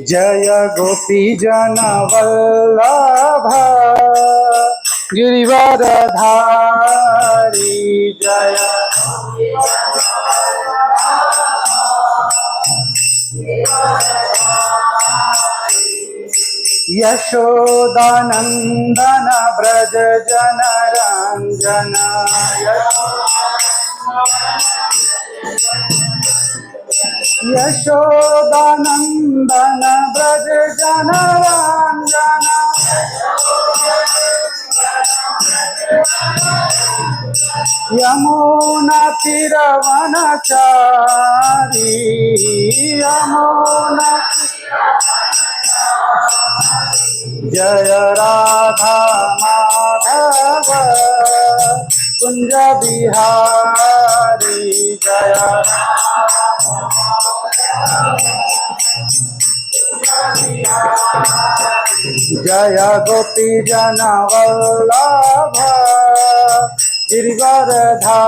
जय गोपी जन वल्लभ गिरिवरधारी जय यशोदानंदन ब्रज जन रंजन यशोदानंदन ब्रज जन रंजन यमुना तीरवनचारी यमुना जय राधा माधव कुंज बिहारी जय जय गोपी जन वल्लभ गिरिवरधारी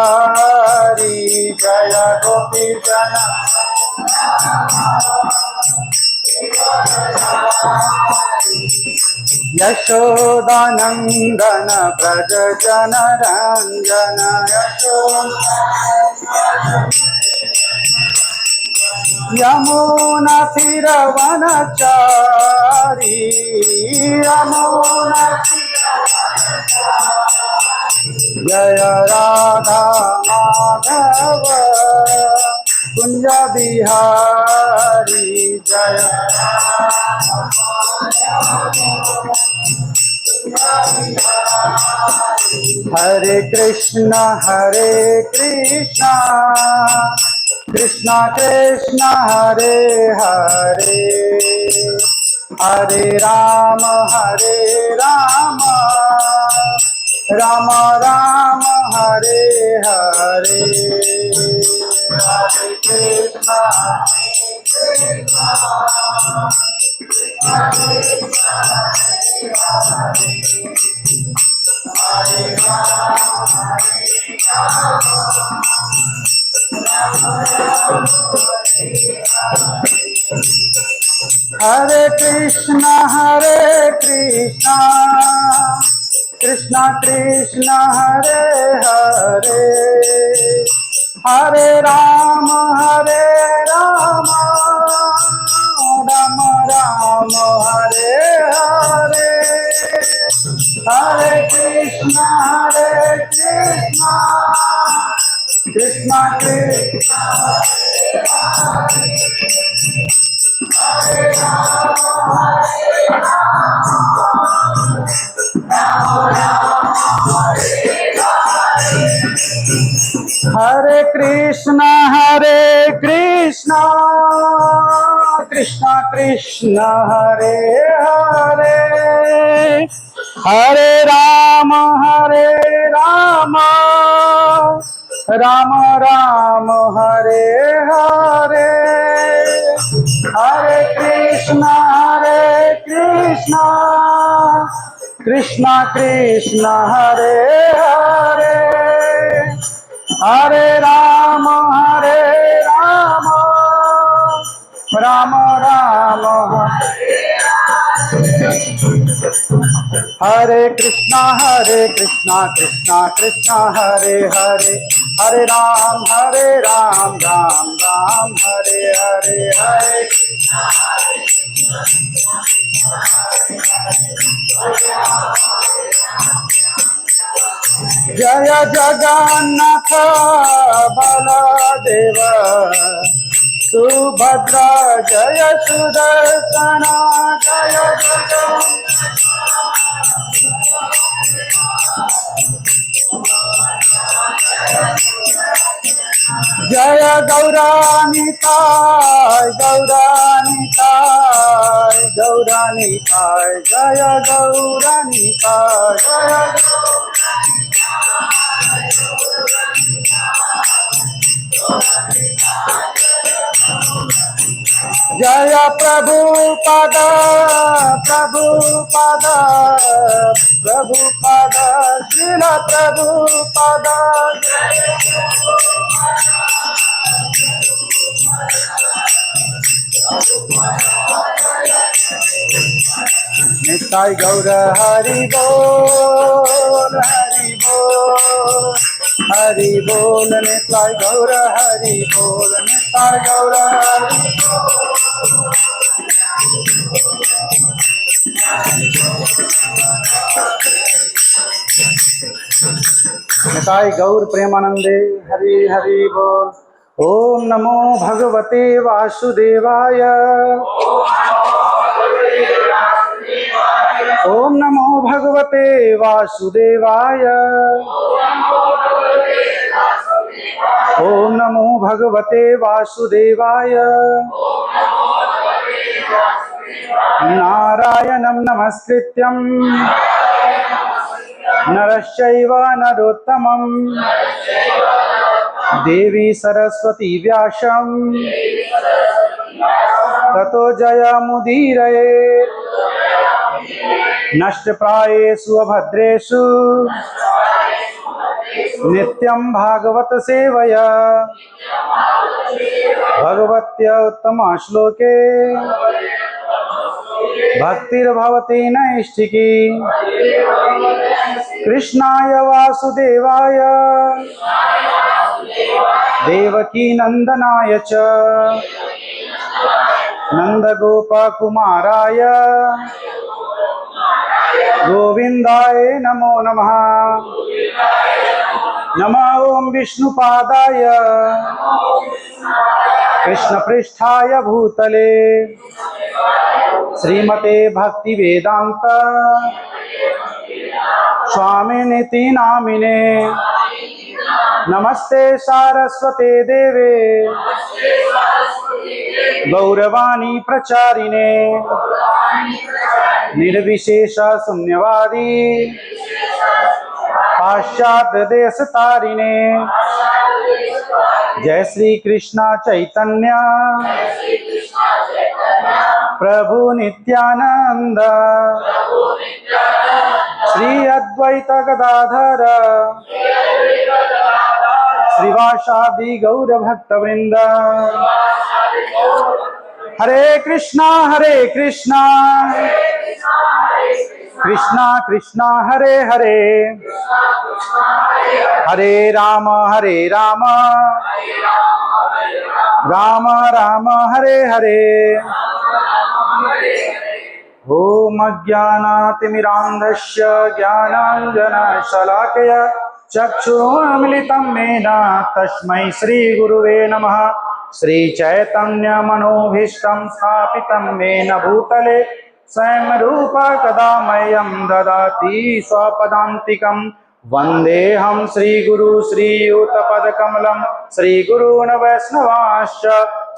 जय गोपी जन यशोदानंदन ब्रज जन रंजन यमुना तीरवनचारी यमुना जय राधा माधव कुंज बिहारी जय हरे कृष्ण कृष्ण कृष्ण हरे हरे हरे राम राम राम हरे हरे हरे कृष्ण हरे कृष्ण कृष्ण कृष्ण हरे हरे हरे राम राम राम हरे हरे हरे कृष्ण कृष्ण कृष्ण हरे कृष्ण कृष्ण कृष्ण हरे हरे हरे राम राम राम हरे हरे हरे कृष्ण कृष्ण कृष्ण हरे हरे हरे राम राम राम हरे कृष्ण कृष्ण कृष्ण हरे हरे हरे राम राम राम हरे हरे हरे जय जगन्नाथ बलदेव सुभद्रा जय सुदर्शन जय जय गौरानिताय जय गौरानिताय जय प्रभुपद श्रील प्रभुपद निताय गौर हरि बोल हरि बोल हरि बोल निताय गौर हरि बोल निताय गौर हरि निताय गौर प्रेमानंदे हरि हरि बोल। ओम नमो भगवते वासुदेवाय ओम नमो भगवते वासुदेवाय ओम नमो भगवते वासुदेवाय नारायणं नमस्कृत्यं नरश्चैव नरोत्तमं देवी सरस्वती व्यासं ततो जयमुदीरये नष्टप्रायेषु अभद्रेषु नित्यं भागवत सेवया भगवत्या उत्तम श्लोके भक्तिर्भवति नैष्ठिकी कृष्णाय वासुदेवाय देवकी नंदनाय च नंदगोपकुमाराय गोविंदाय नमो नमः। नमः ओं विष्णुपादाय कृष्णपृष्ठाय भूतले श्रीमते भक्तिवेदांत स्वामिनिति नामिने नमस्ते सारस्वते देवे गौरवाणी प्रचारिणे निर्विशेष शून्यवादी पाश्चात्य देश तारिणे जय श्री कृष्ण चैतन्य प्रभु नित्यानंद श्री अद्वैत गदाधर श्रीवासादि गौर भक्त वृंद। हरे कृष्णा कृष्णा कृष्णा हरे हरे हरे राम राम राम हरे हरे। ओम अज्ञानातिमिरान्धस्य ज्ञानाञ्जनशलाकया चक्षुरुन्मिलितं येन तस्मै श्रीगुरुवे नमः। श्रीचैतन्यमनोभीष्टं स्थापितं येन भूतले स्वयं रूप कदा मह्यं ददाति स्वपदान्तिकं। वन्देऽहं श्रीगुरु श्रीयुतपदकमलं श्रीगुरून् वैष्णवांश्च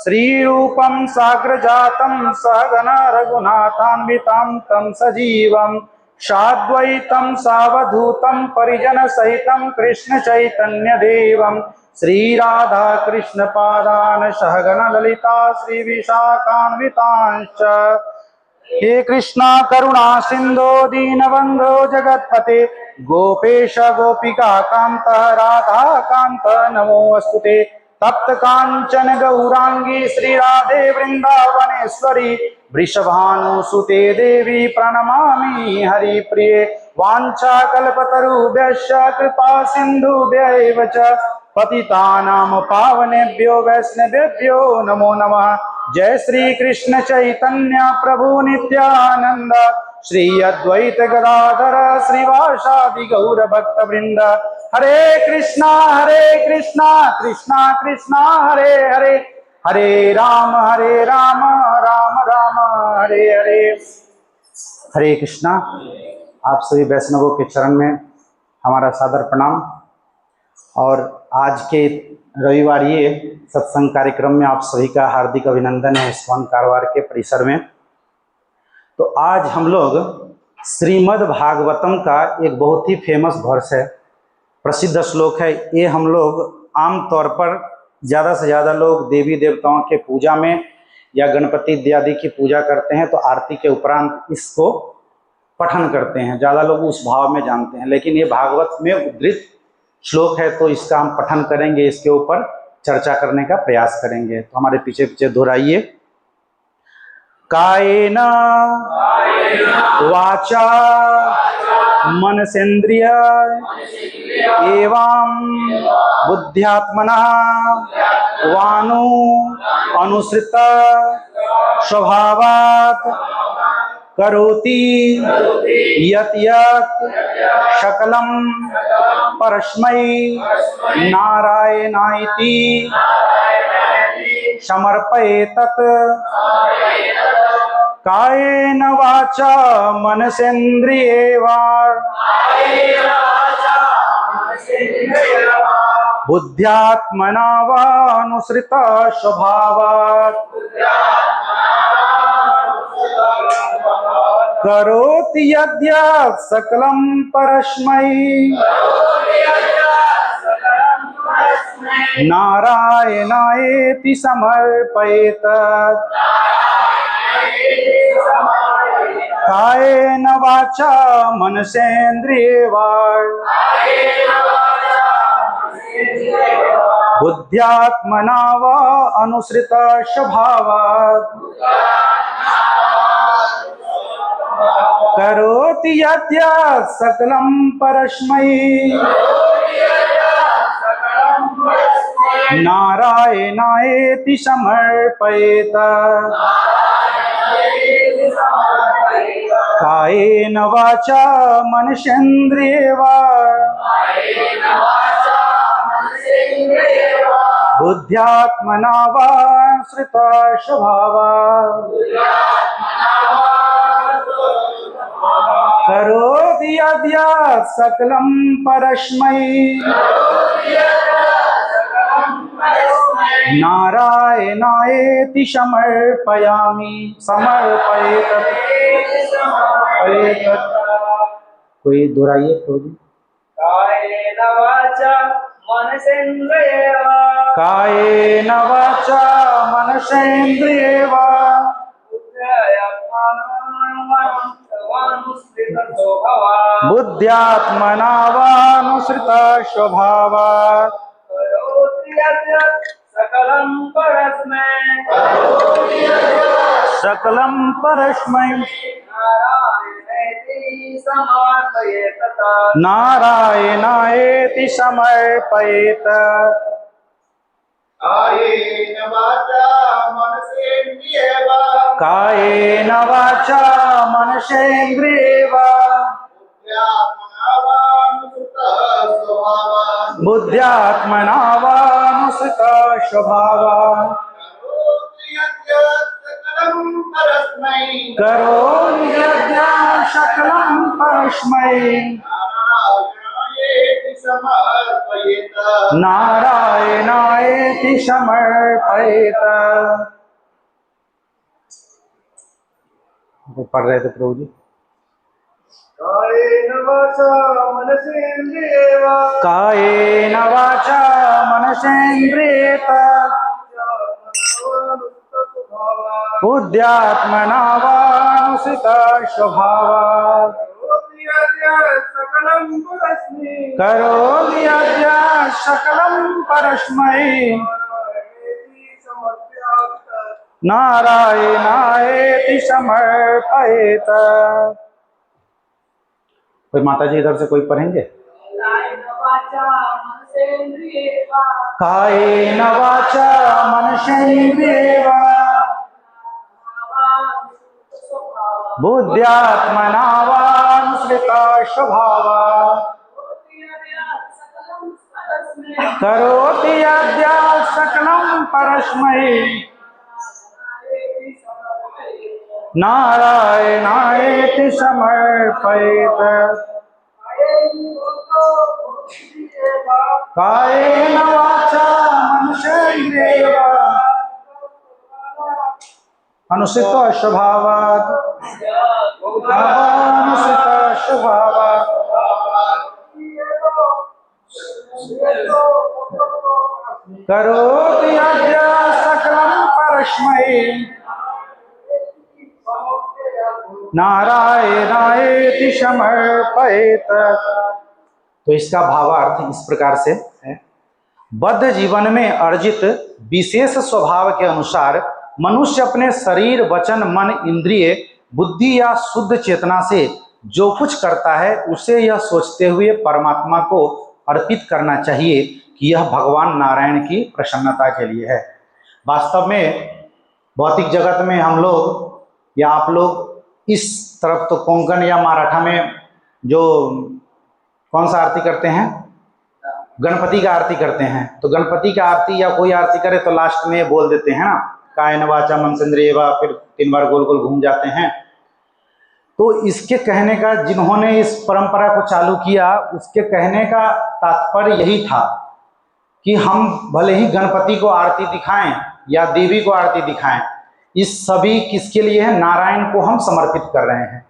श्रीरूपं साग्रजातं सहगना रघुनाथान्वितं तं सजीवं साद्वैतं सावधूतं परिजनसहितं कृष्णचैतन्यदेवं श्रीराधा कृष्णपादान् सहगना ललिता श्रीविशाखान्वितांश्च। हे कृष्णा करुणा सिंधो दीनबंधो जगत्पते गोपेश गोपिका कांत राधा कांत नमोस्तुते। तप्त कांचन गौरांगी श्री राधे वृंदावनेश्वरी वृषभानुसुते देवी प्रणमामि हरिप्रिये। वाञ्छाकल्पतरुभ्यश्च कृपा सिन्धुभ्यैव च पतितानां पावनेभ्यो वैष्णवेभ्यो नमो नमः। जय श्री कृष्ण चैतन्य प्रभु नित्यानंद श्री अद्वैत गदाधर श्रीवासादि गौर भक्त वृंद। हरे कृष्णा कृष्णा कृष्णा हरे हरे हरे राम राम राम हरे हरे। हरे कृष्णा। आप सभी वैष्णवों के चरण में हमारा सादर प्रणाम। और आज के रविवार ये सत्संग कार्यक्रम में आप सभी का हार्दिक अभिनंदन है इस्कॉन कारवार के परिसर में। तो आज हम लोग श्रीमद् भागवतम का एक बहुत ही फेमस वर्स है, प्रसिद्ध श्लोक है। ये हम लोग आम तौर पर ज़्यादा से ज़्यादा लोग देवी देवताओं के पूजा में या गणपति इत्यादि की पूजा करते हैं तो आरती के उपरांत इसको पठन करते हैं, ज़्यादा लोग उस भाव में जानते हैं। लेकिन ये भागवत में उद्धृत श्लोक है तो इसका हम पठन करेंगे, इसके ऊपर चर्चा करने का प्रयास करेंगे। तो हमारे पीछे पीछे दोहराइए। कायेन वाचा मनसेन्द्रिय एवं बुद्ध्यात्मना वानु अनुसृत स्वभावात् करोति यत् यत् सकलं परस्मै नारायणायति समर्पयेत् कायेन वाचा मनसेन्द्रियेवा बुद्ध्यात्मना वा अनुसृत स्वभावात् करोति यद्यत् सकलं परस्मै नारायणायेति समर्पयेत् कायेन वाचा मनसेन्द्रियेवा बुद्ध्यात्मना वा अनुसृत स्वभावात् करोति यद्यत् सकलं परस्मै नारायणायेति समर्पयेत् कायेन वाचा मनसेन्द्रियेवा बुद्ध्यात्मना वा अनुसृत स्वभावात् करोति यद्यत् सकलं परस्मै नारायणायेति समर्पयामि समर्पयेत्। कोई दोहराइए प्रभु। कायेन वाचा मनसेन्द्रियेवा कायेन वाचा मनसेन्द्रियेवा बुद्ध्यात्मना वानुसृत स्वभावात् सकलं परस्मै नारायणायेति समर्पयेत्। कायेन वाचा मनसेन्द्रियेवा कायेन वाचा मनसेन्द्रियेवा बुद्ध्यात्मना वानुसृत स्वभावात् करोति यद्यत् सकलं परस्मै नारायणायेति समर्पयेत्। वो पढ़ रहे थे प्रभु जी। कायेन वाचा मनसेन्द्रियेवा कायेन वाचा मनसेन्द्रियेत बुद्ध्यात्मना वानुसृत स्वभावात् करोति यद्यत् सकलं परस्मै नारायणायेति समर्पयेत्। कोई माता जी इधर से कोई पढ़ेंगे। कायेन वाचा मनसेन्द्रियेवा बुद्ध्यात्मना वानुसृत स्वभावात् करोति यद्यत् सकलं परस्मै नारायणायेति समर्पयेत्। कायेन वाचा मनसेन्द्रियेवा अनुसृत स्वभावात् अनुसृत स्वभावात् करोति यद्यत् सकलं परस्मै नारायणायेति समर्पयेत्। तो इसका भावार्थ इस प्रकार से है। बद्ध जीवन में अर्जित विशेष स्वभाव के अनुसार मनुष्य अपने शरीर, वचन, मन, इंद्रिय, बुद्धि या शुद्ध चेतना से जो कुछ करता है उसे यह सोचते हुए परमात्मा को अर्पित करना चाहिए कि यह भगवान नारायण की प्रसन्नता के लिए है। वास्तव में भौतिक जगत में हम लोग या आप लोग इस तरफ तो कोंकण या मराठा में जो कौन सा आरती करते हैं, गणपति का आरती करते हैं, तो गणपति का आरती या कोई आरती करे तो लास्ट में बोल देते हैं ना, कायेन वाचा मनसेंद्रिय वा, फिर 3 बार गोल गोल घूम जाते हैं। तो इसके कहने का, जिन्होंने इस परंपरा को चालू किया उसके कहने का तात्पर्य यही था कि हम भले ही गणपति को आरती दिखाएं या देवी को आरती दिखाएं, इस सभी किसके लिए है? नारायण को हम समर्पित कर रहे हैं।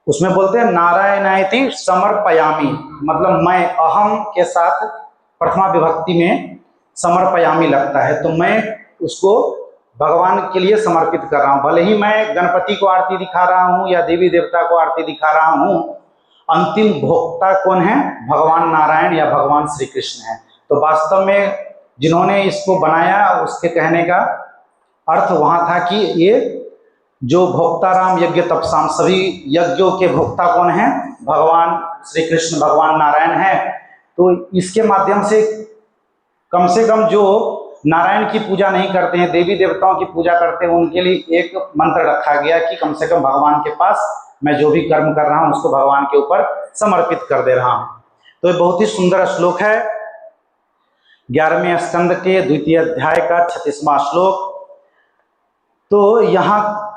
उसमें बोलते हैं नारायणायति समर्पयामि, मतलब मैं अहम के साथ प्रथमा विभक्ति में समर्पयामि लगता है, तो मैं उसको भगवान के लिए समर्पित कर रहा हूँ। भले ही मैं गणपति को आरती दिखा रहा हूँ या देवी देवता को आरती दिखा रहा हूँ, अंतिम भोक्ता कौन है? भगवान नारायण या भगवान श्री कृष्ण है। तो वास्तव में जिन्होंने इसको बनाया उसके कहने का अर्थ वहाँ था कि ये जो भोक्ता राम यज्ञ तपसाम, सभी यज्ञों के भोक्ता कौन है? भगवान श्री कृष्ण, भगवान नारायण है। तो इसके माध्यम से कम जो नारायण की पूजा नहीं करते हैं, देवी देवताओं की पूजा करते हैं, उनके लिए एक मंत्र रखा गया कि कम से कम भगवान के पास मैं जो भी कर्म कर रहा हूँ उसको भगवान के ऊपर समर्पित कर दे रहा हूँ। तो ये बहुत ही सुंदर श्लोक है, 11वें स्कंद के 2वें अध्याय का 36वां श्लोक। तो यहाँ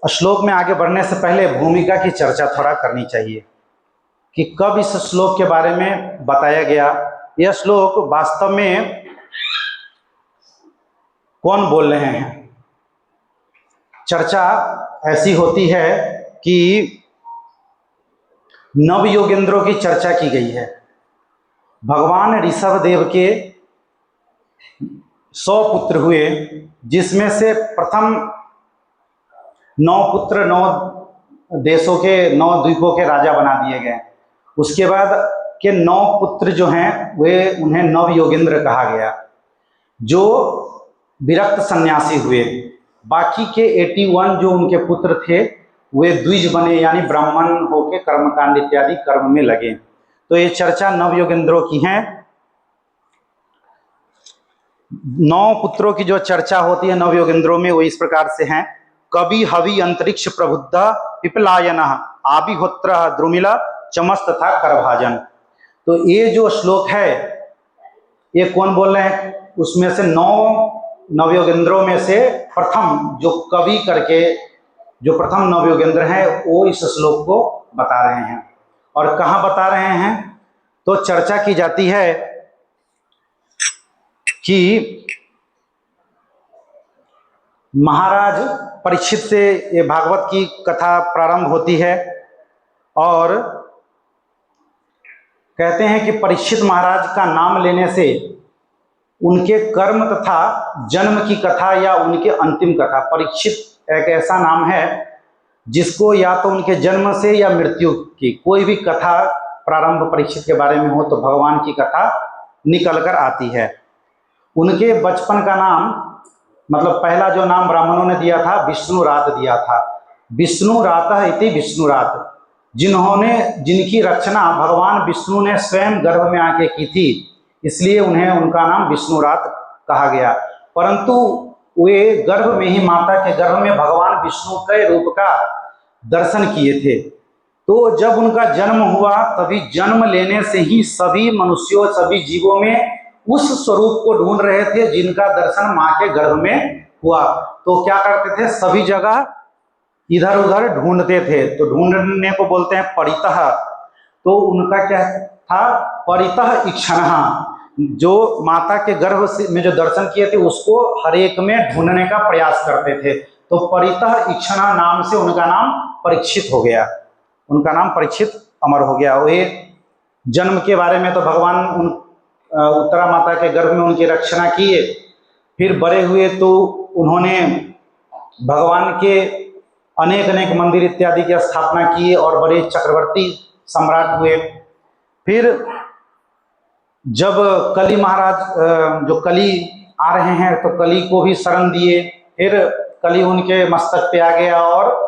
श्लोक में आगे बढ़ने से पहले भूमिका की चर्चा थोड़ा करनी चाहिए कि कब इस श्लोक के बारे में बताया गया। यह श्लोक वास्तव में कौन बोल रहे हैं? चर्चा ऐसी होती है कि नव योगेंद्रों की चर्चा की गई है। भगवान ऋषभ देव के 100 पुत्र हुए, जिसमें से प्रथम 9 पुत्र 9 देशों के 9 द्वीपों के राजा बना दिए गए। उसके बाद के 9 पुत्र जो हैं वे उन्हें नव योगेंद्र कहा गया, जो विरक्त सन्यासी हुए। बाकी के 81 जो उनके पुत्र थे वे द्विज बने, यानी ब्राह्मण होके कर्मकांड इत्यादि कर्म में लगे। तो ये चर्चा नव योगेंद्रों की है। 9 पुत्रों की जो चर्चा होती है नव योगेंद्रों में वो इस प्रकार से हैं। कवि हवि अंतरिक्ष प्रबुद्ध पिपलायन आबिहोत्र द्रुमिल चमस तथा करभाजन। तो ये जो श्लोक है ये कौन बोल रहे हैं? उसमें से 9 नवयोगेंद्रों में से प्रथम जो कवि करके जो प्रथम नवयोगेंद्र हैं वो इस श्लोक को बता रहे हैं। और कहाँ बता रहे हैं? तो चर्चा की जाती है कि महाराज परीक्षित से ये भागवत की कथा प्रारंभ होती है और कहते हैं कि परीक्षित महाराज का नाम लेने से उनके कर्म तथा जन्म की कथा या उनके अंतिम कथा, परीक्षित एक ऐसा नाम है जिसको या तो उनके जन्म से या मृत्यु की कोई भी कथा प्रारंभ परीक्षित के बारे में हो तो भगवान की कथा निकल कर आती है। उनके बचपन का नाम, मतलब पहला जो नाम ब्राह्मणों ने दिया था विष्णुरात दिया था। विष्णुरातः इति विष्णुरात, जिनकी रचना भगवान विष्णु ने स्वयं गर्भ में आके की थी, इसलिए उन्हें उनका नाम विष्णुरात कहा गया। परंतु वे गर्भ में ही, माता के गर्भ में भगवान विष्णु के रूप का दर्शन किए थे। तो जब उनका जन्म हुआ तभी जन्म लेने से ही सभी मनुष्यों, सभी जीवों में उस स्वरूप को ढूंढ रहे थे जिनका दर्शन माँ के गर्भ में हुआ। तो क्या करते थे? सभी जगह इधर उधर ढूंढते थे। तो ढूंढने को बोलते हैं परितः। तो उनका क्या था? परितः इक्षणः, जो माता के गर्भ में जो दर्शन किए थे उसको हर एक में ढूंढने का प्रयास करते थे। तो परितः इक्षणः नाम से उनका नाम परीक्षित हो गया, उनका नाम परीक्षित अमर हो गया। वे जन्म के बारे में तो भगवान उत्तरा माता के गर्भ में उनकी रक्षणा किए, फिर बड़े हुए तो उन्होंने भगवान के अनेक अनेक मंदिर इत्यादि की स्थापना की और बड़े चक्रवर्ती सम्राट हुए। फिर जब कली महाराज, जो कली आ रहे हैं, तो कली को भी शरण दिए फिर कली उनके मस्तक पे आ गया और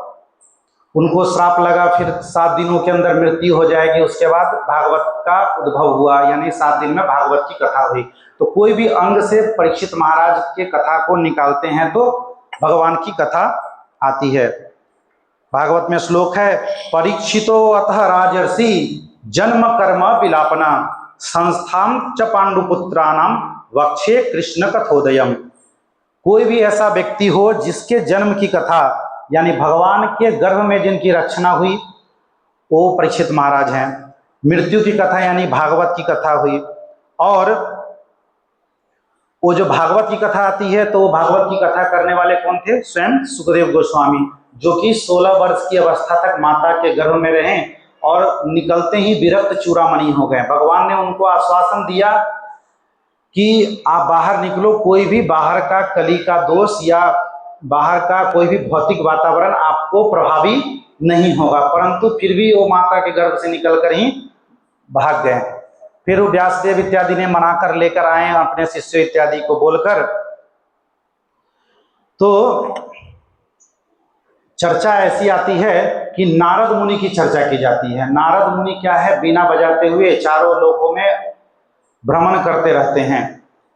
उनको श्राप लगा, फिर 7 दिनों के अंदर मृत्यु हो जाएगी। उसके बाद भागवत का उद्भव हुआ, यानी 7 दिन में भागवत की कथा हुई। तो कोई भी अंग से परीक्षित महाराज के कथा को निकालते हैं तो भगवान की कथा आती है। भागवत में श्लोक है, परीक्षितो अतः राजर्षि जन्म कर्म विलापना संस्थान च पांडुपुत्राणाम वक्षे कृष्ण कथोदयम। कोई भी ऐसा व्यक्ति हो जिसके जन्म की कथा, यानी भगवान के गर्भ में जिनकी रचना हुई, वो परीक्षित महाराज हैं। मृत्यु की कथा यानी भागवत की कथा हुई। और वो जो भागवत की कथा आती है तो भागवत की कथा करने वाले कौन थे? स्वयं सुखदेव गोस्वामी, जो कि 16 वर्ष की अवस्था तक माता के गर्भ में रहे और निकलते ही विरक्त चूड़ामणि हो गए। भगवान ने उनको आश्वासन दिया कि आप बाहर निकलो, कोई भी बाहर का कली का दोष या बाहर का कोई भी भौतिक वातावरण आपको प्रभावी नहीं होगा। परंतु फिर भी वो माता के गर्भ से निकलकर ही भाग गए। फिर वो व्यासदेव इत्यादि ने मना कर लेकर आए अपने शिष्य इत्यादि को बोलकर। तो चर्चा ऐसी आती है कि नारद मुनि की चर्चा की जाती है। नारद मुनि क्या है? बीना बजाते हुए चारों लोकों में भ्रमण करते रहते हैं।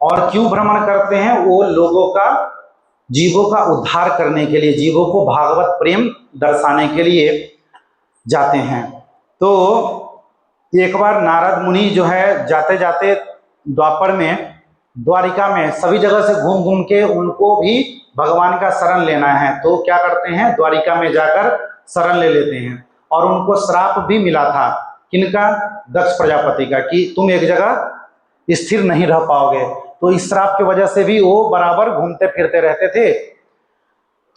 और क्यों भ्रमण करते हैं? वो लोगों का, जीवों का उद्धार करने के लिए, जीवों को भागवत प्रेम दर्शाने के लिए जाते हैं। तो एक बार नारद मुनि जो है जाते जाते द्वापर में, द्वारिका में सभी जगह से घूम घूम के उनको भी भगवान का शरण लेना है, तो क्या करते हैं? द्वारिका में जाकर शरण ले लेते हैं। और उनको श्राप भी मिला था। किनका? दक्ष प्रजापति का, कि तुम एक जगह स्थिर नहीं रह पाओगे। तो इस श्राप की वजह से भी वो बराबर घूमते फिरते रहते थे।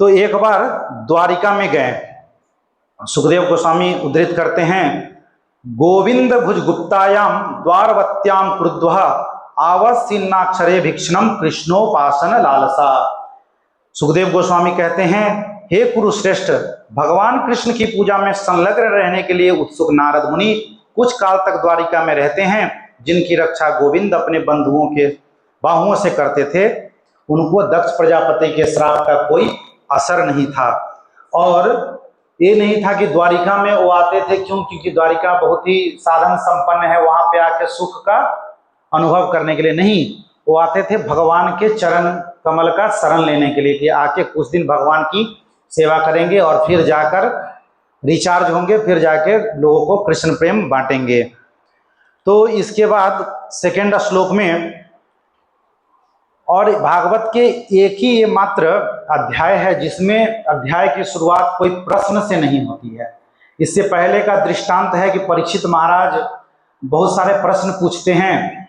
तो एक बार द्वारिका में गए। सुखदेव गोस्वामी उद्धृत करते हैं, गोविंद भुजगुप्तायाम द्वारवत्याम क्रुद्ध आवसीन्नाक्षरे भीक्षणम कृष्णोपासन लालसा। सुखदेव गोस्वामी कहते हैं, हे कुरुश्रेष्ठ, भगवान कृष्ण की पूजा में संलग्न रहने के लिए उत्सुक नारद मुनि कुछ काल तक द्वारिका में रहते हैं, जिनकी रक्षा गोविंद अपने बंधुओं के बाहुओं से करते थे। उनको दक्ष प्रजापति के श्राप का कोई असर नहीं था। और ये नहीं था कि द्वारिका में वो आते थे, क्यों? क्योंकि द्वारिका बहुत ही साधन संपन्न है, वहां पे आके सुख का अनुभव करने के लिए नहीं, वो आते थे भगवान के चरण कमल का शरण लेने के लिए, कि आके कुछ दिन भगवान की सेवा करेंगे और फिर जाकर रिचार्ज होंगे, फिर जाके लोगों को कृष्ण प्रेम बांटेंगे। तो इसके बाद सेकेंड श्लोक में, और भागवत के एक ही ये मात्र अध्याय है जिसमें अध्याय की शुरुआत कोई प्रश्न से नहीं होती है। इससे पहले का दृष्टांत है कि परीक्षित महाराज बहुत सारे प्रश्न पूछते हैं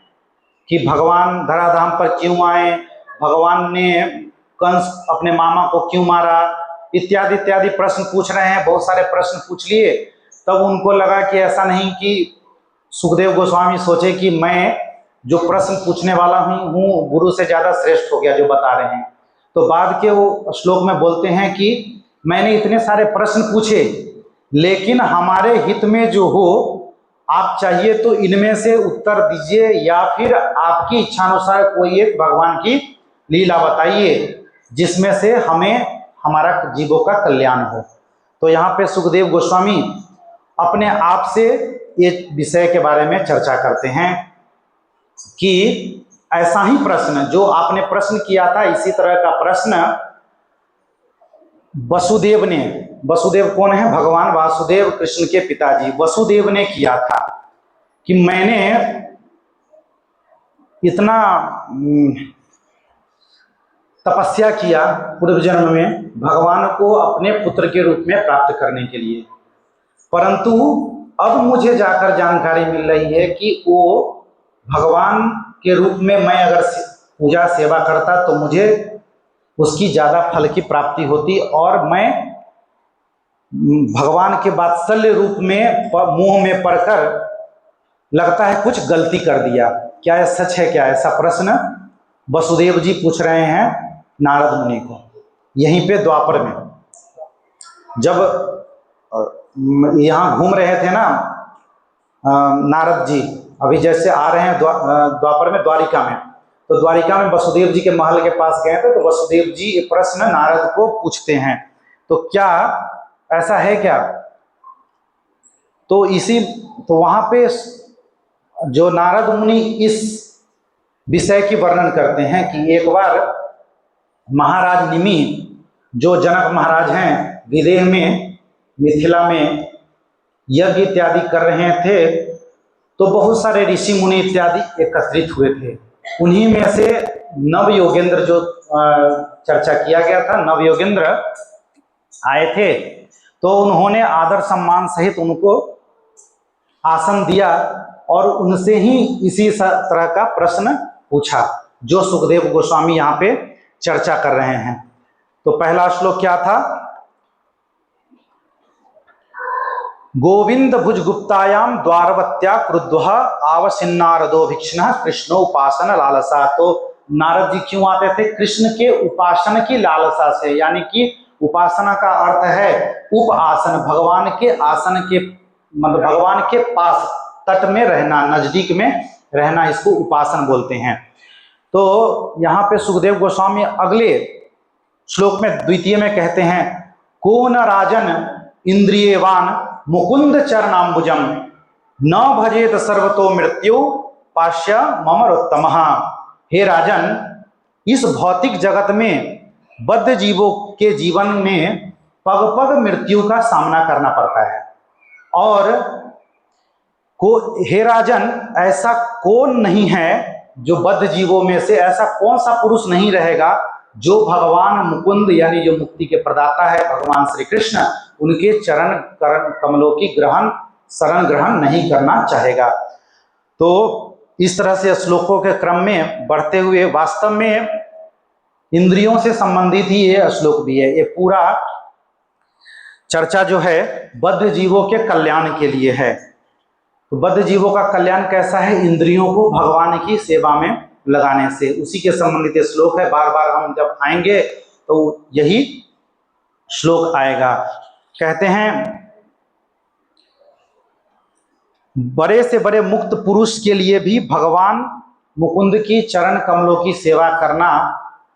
कि भगवान धराधाम पर क्यों आए, भगवान ने कंस अपने मामा को क्यों मारा, इत्यादि इत्यादि प्रश्न पूछ रहे हैं। बहुत सारे प्रश्न पूछ लिए। तब उनको लगा कि ऐसा नहीं कि सुखदेव गोस्वामी सोचे कि मैं जो प्रश्न पूछने वाला हूँ गुरु से ज़्यादा श्रेष्ठ हो गया जो बता रहे हैं। तो बाद के वो श्लोक में बोलते हैं कि मैंने इतने सारे प्रश्न पूछे, लेकिन हमारे हित में जो हो, आप चाहिए तो इनमें से उत्तर दीजिए, या फिर आपकी इच्छानुसार कोई एक भगवान की लीला बताइए जिसमें से हमें हमारा जीवों का कल्याण हो। तो यहाँ पे सुखदेव गोस्वामी अपने आप से एक विषय के बारे में चर्चा करते हैं कि ऐसा ही प्रश्न जो आपने प्रश्न किया था, इसी तरह का प्रश्न वसुदेव ने, वसुदेव कौन है? भगवान वासुदेव कृष्ण के पिताजी वसुदेव ने किया था कि मैंने इतना तपस्या किया पूर्व जन्म में भगवान को अपने पुत्र के रूप में प्राप्त करने के लिए, परंतु अब मुझे जाकर जानकारी मिल रही है कि वो भगवान के रूप में मैं अगर पूजा सेवा करता तो मुझे उसकी ज़्यादा फल की प्राप्ति होती, और मैं भगवान के वात्सल्य रूप में मुंह में पड़कर लगता है कुछ गलती कर दिया। क्या यह सच है क्या? ऐसा प्रश्न वसुदेव जी पूछ रहे हैं नारद मुनि को, यहीं पे द्वापर में। जब यहाँ घूम रहे थे ना नारद जी, अभी जैसे आ रहे हैं द्वापर में, द्वारिका में, तो द्वारिका में वसुदेव जी के महल के पास गए थे, तो वसुदेव जी ये प्रश्न नारद को पूछते हैं, तो क्या ऐसा है क्या? तो वहां पे जो नारद मुनि इस विषय की वर्णन करते हैं कि एक बार महाराज निमि, जो जनक महाराज हैं, विदेह में मिथिला में यज्ञ इत्यादि कर रहे थे, तो बहुत सारे ऋषि मुनि इत्यादि एकत्रित हुए थे। उन्हीं में से नव योगेंद्र, जो चर्चा किया गया था, नव योगेंद्र आए थे। तो उन्होंने आदर सम्मान सहित उनको आसन दिया और उनसे ही इसी तरह का प्रश्न पूछा जो सुखदेव गोस्वामी यहाँ पे चर्चा कर रहे हैं। तो पहला श्लोक क्या था? गोविंद भुजगुप्तायाम द्वारवत्या क्रुद्ध आवसिन्नारदो भिक्षण कृष्णो उपासन लालसा। तो नारद जी क्यों आते थे? कृष्ण के उपासन की लालसा से, यानी कि उपासना का अर्थ है उपासन, भगवान के आसन के, मतलब भगवान के पास तट में रहना, नजदीक में रहना, इसको उपासन बोलते हैं। तो यहाँ पे सुखदेव गोस्वामी अगले श्लोक में द्वितीय में कहते हैं, को न राजन इंद्रियवान मुकुंद चरणाम्बुजम न भजेत सर्वतो मृत्यु पाश्य ममरोत्तम। हे राजन, इस भौतिक जगत में बद्ध जीवों के जीवन में पग पग मृत्यु का सामना करना पड़ता है, और हे राजन, ऐसा कौन नहीं है जो बद्ध जीवों में से ऐसा कौन सा पुरुष नहीं रहेगा जो भगवान मुकुंद, यानी जो मुक्ति के प्रदाता है भगवान श्री कृष्ण, उनके चरण कमलों की शरण ग्रहण नहीं करना चाहेगा। तो इस तरह से श्लोकों के क्रम में बढ़ते हुए वास्तव में इंद्रियों से संबंधित ही ये श्लोक भी है। ये पूरा चर्चा जो है बद्ध जीवों के कल्याण के लिए है। तो बद्ध जीवों का कल्याण कैसा है? इंद्रियों को भगवान की सेवा में लगाने से, उसी के संबंधित श्लोक है। बार बार हम जब आएंगे तो यही श्लोक आएगा। कहते हैं, बड़े से बड़े मुक्त पुरुष के लिए भी भगवान मुकुंद की चरण कमलों की सेवा करना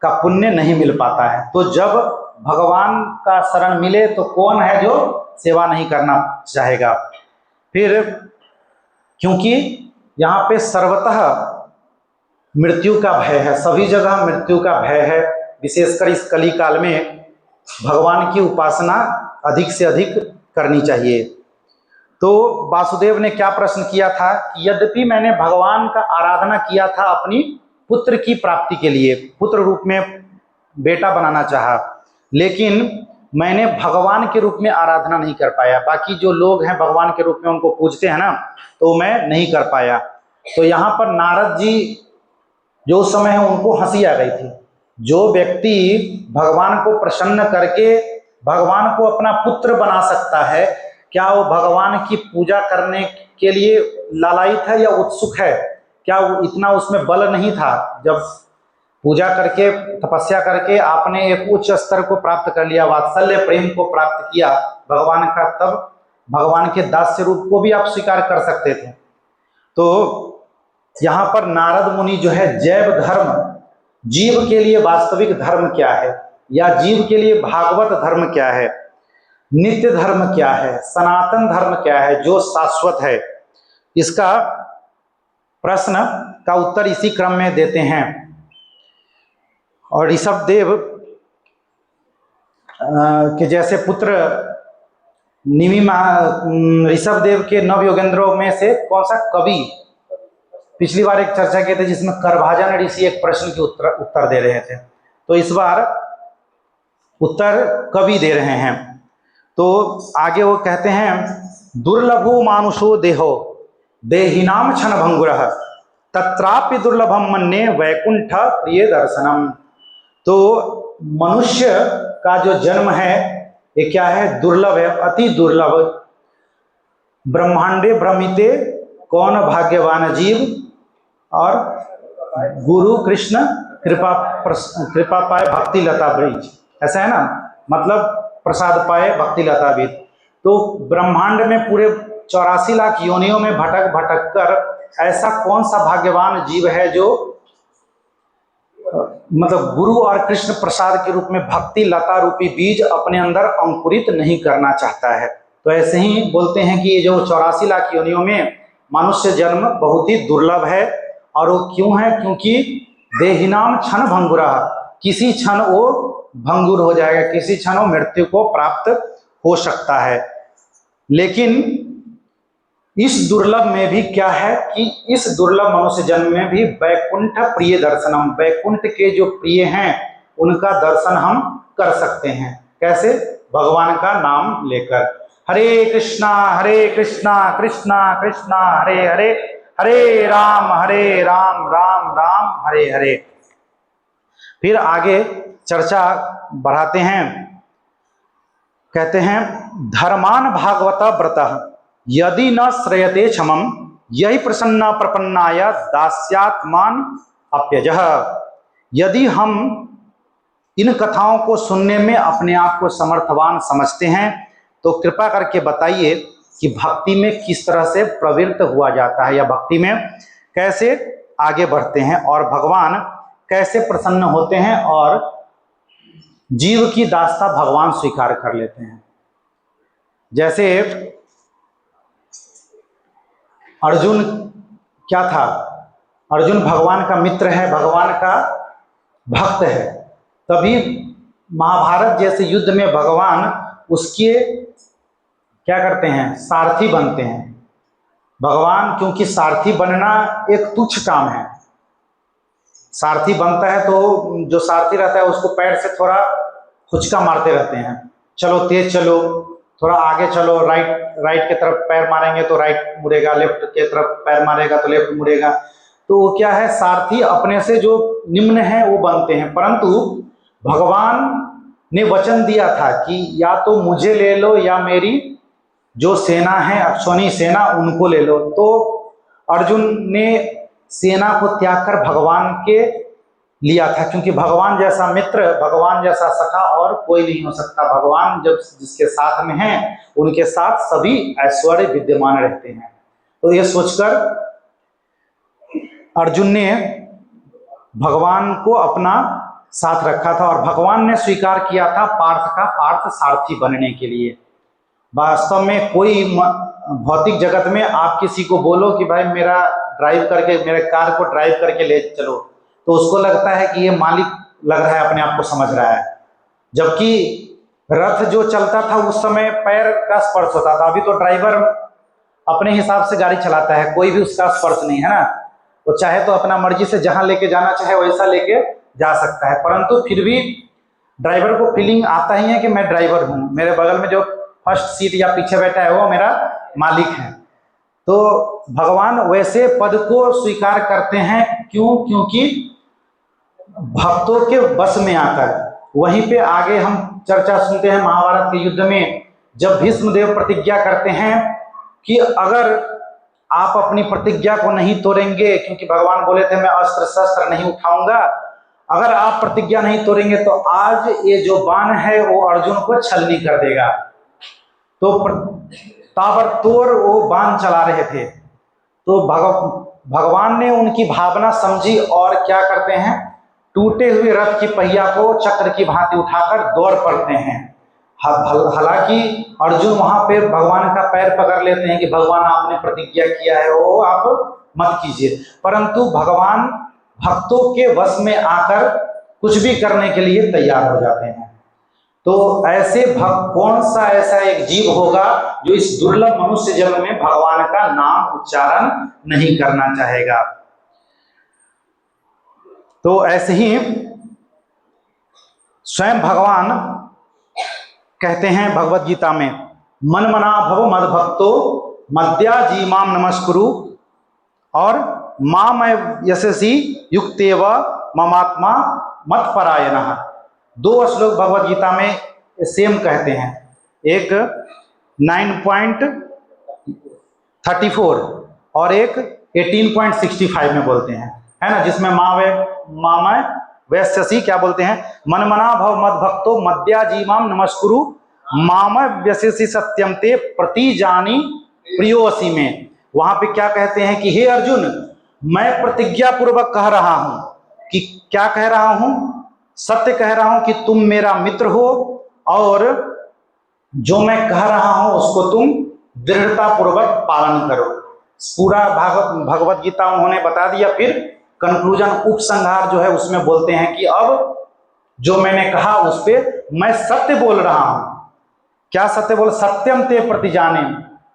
का पुण्य नहीं मिल पाता है। तो जब भगवान का शरण मिले तो कौन है जो सेवा नहीं करना चाहेगा? फिर क्योंकि यहाँ पे सर्वतः मृत्यु का भय है, सभी जगह मृत्यु का भय है। विशेषकर इस कली काल में भगवान की उपासना अधिक से अधिक करनी चाहिए। तो वासुदेव ने क्या प्रश्न किया था? यद्यपि मैंने भगवान का आराधना किया था अपनी पुत्र की प्राप्ति के लिए, पुत्र रूप में बेटा बनाना चाहा, लेकिन मैंने भगवान के रूप में आराधना नहीं कर पाया। बाकी जो लोग हैं भगवान के रूप में उनको पूजते हैं ना, तो मैं नहीं कर पाया। तो यहाँ पर नारद जी जो उस समय है उनको हंसी आ गई थी। जो व्यक्ति भगवान को प्रसन्न करके भगवान को अपना पुत्र बना सकता है, क्या वो भगवान की पूजा करने के लिए लालायित है या उत्सुक है? क्या वो इतना उसमें बल नहीं था? जब पूजा करके, तपस्या करके आपने एक उच्च स्तर को प्राप्त कर लिया, वात्सल्य प्रेम को प्राप्त किया भगवान का, तब भगवान के दास्य रूप को भी आप स्वीकार कर सकते थे। तो यहाँ पर नारद मुनि जो है जैव धर्म, जीव के लिए वास्तविक धर्म क्या है, या जीव के लिए भागवत धर्म क्या है, नित्य धर्म क्या है, सनातन धर्म क्या है जो शाश्वत है, इसका प्रश्न का उत्तर इसी क्रम में देते हैं। और ऋषभ देव के जैसे पुत्र निमि ऋषभ देव के नव योगेंद्रों में से कौन सा कवि, पिछली बार एक चर्चा किए थे जिसमें करभाजन ऋषि एक प्रश्न के उत्तर दे रहे थे, तो इस बार उत्तर कवि दे रहे हैं। तो आगे वो कहते हैं, दुर्लभो मानुषो देहो देहिनाम क्षण भंगुरः तत्रापि दुर्लभम मन्ये वैकुंठ प्रिय दर्शनम। तो मनुष्य का जो जन्म है ये क्या है? दुर्लभ है, अति दुर्लभ। ब्रह्मांडे भ्रमिते कौन भाग्यवान जीव, और गुरु कृष्ण कृपा पाए भक्ति लता ब्रिज, ऐसा है ना, मतलब प्रसाद पाए भक्ति लता ब्रिज। तो ब्रह्मांड में पूरे 84 लाख योनियों में भटक भटक कर ऐसा कौन सा भाग्यवान जीव है जो मतलब गुरु और कृष्ण प्रसाद के रूप में भक्ति लता रूपी बीज अपने अंदर अंकुरित नहीं करना चाहता है। तो ऐसे ही बोलते हैं कि ये जो 84 लाख योनियों में मनुष्य जन्म बहुत ही दुर्लभ है। और वो क्यों है? क्योंकि देहिनाम क्षण भंगुरा, किसी क्षण वो भंगुर हो जाएगा, किसी क्षण वो मृत्यु को प्राप्त हो सकता है। लेकिन इस दुर्लभ में भी क्या है कि इस दुर्लभ मनुष्य जन्म में भी वैकुंठ प्रिय दर्शनम, वैकुंठ के जो प्रिय हैं उनका दर्शन हम कर सकते हैं। कैसे? भगवान का नाम लेकर। हरे कृष्णा कृष्णा कृष्णा हरे हरे, हरे राम राम राम हरे हरे। फिर आगे चर्चा बढ़ाते हैं। कहते हैं धर्मान भागवत व्रतः यदि न श्रयते क्षमम यही प्रसन्ना प्रपन्नाय दास्यात्मान अप्यजः। यदि हम इन कथाओं को सुनने में अपने आप को समर्थवान समझते हैं तो कृपा करके बताइए कि भक्ति में किस तरह से प्रवृत्त हुआ जाता है, या भक्ति में कैसे आगे बढ़ते हैं और भगवान कैसे प्रसन्न होते हैं और जीव की दास्ता भगवान स्वीकार कर लेते हैं। जैसे अर्जुन क्या था? अर्जुन भगवान का मित्र है, भगवान का भक्त है। तभी महाभारत जैसे युद्ध में भगवान उसके क्या करते हैं? सारथी बनते हैं। भगवान, क्योंकि सारथी बनना एक तुच्छ काम है। सारथी बनता है तो जो सारथी रहता है उसको पैर से थोड़ा खुचका मारते रहते हैं, चलो तेज चलो, थोड़ा आगे चलो, राइट की तरफ पैर मारेंगे तो राइट मुड़ेगा, लेफ्ट की तरफ पैर मारेगा तो लेफ्ट मुड़ेगा। तो वो क्या है? सारथी अपने से जो निम्न है वो बनते हैं। परंतु भगवान ने वचन दिया था कि या तो मुझे ले लो या मेरी जो सेना है अश्वनी सेना उनको ले लो। तो अर्जुन ने सेना को त्याग कर भगवान के लिया था, क्योंकि भगवान जैसा मित्र, भगवान जैसा सखा और कोई नहीं हो सकता। भगवान जब जिसके साथ में हैं उनके साथ सभी ऐश्वर्य विद्यमान रहते हैं। तो ये सोचकर अर्जुन ने भगवान को अपना साथ रखा था और भगवान ने स्वीकार किया था पार्थ सारथी बनने के लिए। वास्तव में कोई भौतिक जगत में आप किसी को बोलो कि भाई मेरा मेरे कार को ड्राइव करके ले चलो, तो उसको लगता है कि ये मालिक लग रहा है, अपने आप को समझ रहा है। जबकि रथ जो चलता था उस समय पैर का स्पर्श होता था। अभी तो ड्राइवर अपने हिसाब से गाड़ी चलाता है, कोई भी उसका स्पर्श नहीं है ना। वो चाहे तो अपना मर्जी से जहां लेके जाना चाहे वैसा लेके जा सकता है, परंतु फिर भी ड्राइवर को फीलिंग आता ही है कि मैं ड्राइवर हूं, मेरे बगल में जो फर्स्ट सीट या पीछे बैठा है वो मेरा मालिक है। तो भगवान वैसे पद को स्वीकार करते हैं। क्यों? क्योंकि भक्तों के बस में आकर। वहीं पे आगे हम चर्चा सुनते हैं महाभारत के युद्ध में, जब भीष्मदेव प्रतिज्ञा करते हैं कि अगर आप अपनी प्रतिज्ञा को नहीं तोड़ेंगे, क्योंकि भगवान बोले थे मैं अस्त्र शस्त्र नहीं उठाऊंगा, अगर आप प्रतिज्ञा नहीं तोड़ेंगे तो आज ये जो बाण है वो अर्जुन को छलनी कर देगा। तो ताबड़तोड़ वो बाण चला रहे थे। तो भगवान ने उनकी भावना समझी और क्या करते हैं? टूटे हुए रथ की पहिया को चक्र की भांति उठाकर दौड़ पड़ते हैं। हालांकि अर्जुन वहां पे भगवान का पैर पकड़ लेते हैं कि भगवान आपने प्रतिज्ञा किया है वो आप मत कीजिए, परंतु भगवान भक्तों के वश में आकर कुछ भी करने के लिए तैयार हो जाते हैं। तो ऐसे भक्त कौन सा ऐसा एक जीव होगा जो इस दुर्लभ मनुष्य जन्म में भगवान का नाम उच्चारण नहीं करना चाहेगा? तो ऐसे ही स्वयं भगवान कहते हैं भगवत गीता में, मन मना भव मद भक्तो मद्या जीमाम नमस्कुरु और माम यशसी युक्तेव ममात्मा मत परायणः। दो श्लोक भगवत गीता में सेम कहते हैं, एक 9.34 और एक 18.65 में बोलते हैं, है ना, जिसमें मामय वैश्यसी क्या बोलते हैं? मनमना भव मद भक्तो मद्या जीवाम नमस्कुरु मामय व्यस्यसी सत्यम ते प्रतिजानी प्रियोसी में। वहां पे क्या कहते हैं कि हे अर्जुन, मैं प्रतिज्ञा पूर्वक कह रहा हूं कि क्या कह रहा हूं, सत्य कह रहा हूं कि तुम मेरा मित्र हो और जो मैं कह रहा हूं उसको तुम दृढ़ता पूर्वक पालन करो। पूरा भगवत गीता उन्होंने बता दिया। फिर कंक्लूजन उपसंहार जो है उसमें बोलते हैं कि अब जो मैंने कहा उस पे मैं सत्य बोल रहा हूं। क्या सत्य बोल, सत्यम ते प्रतिजाने,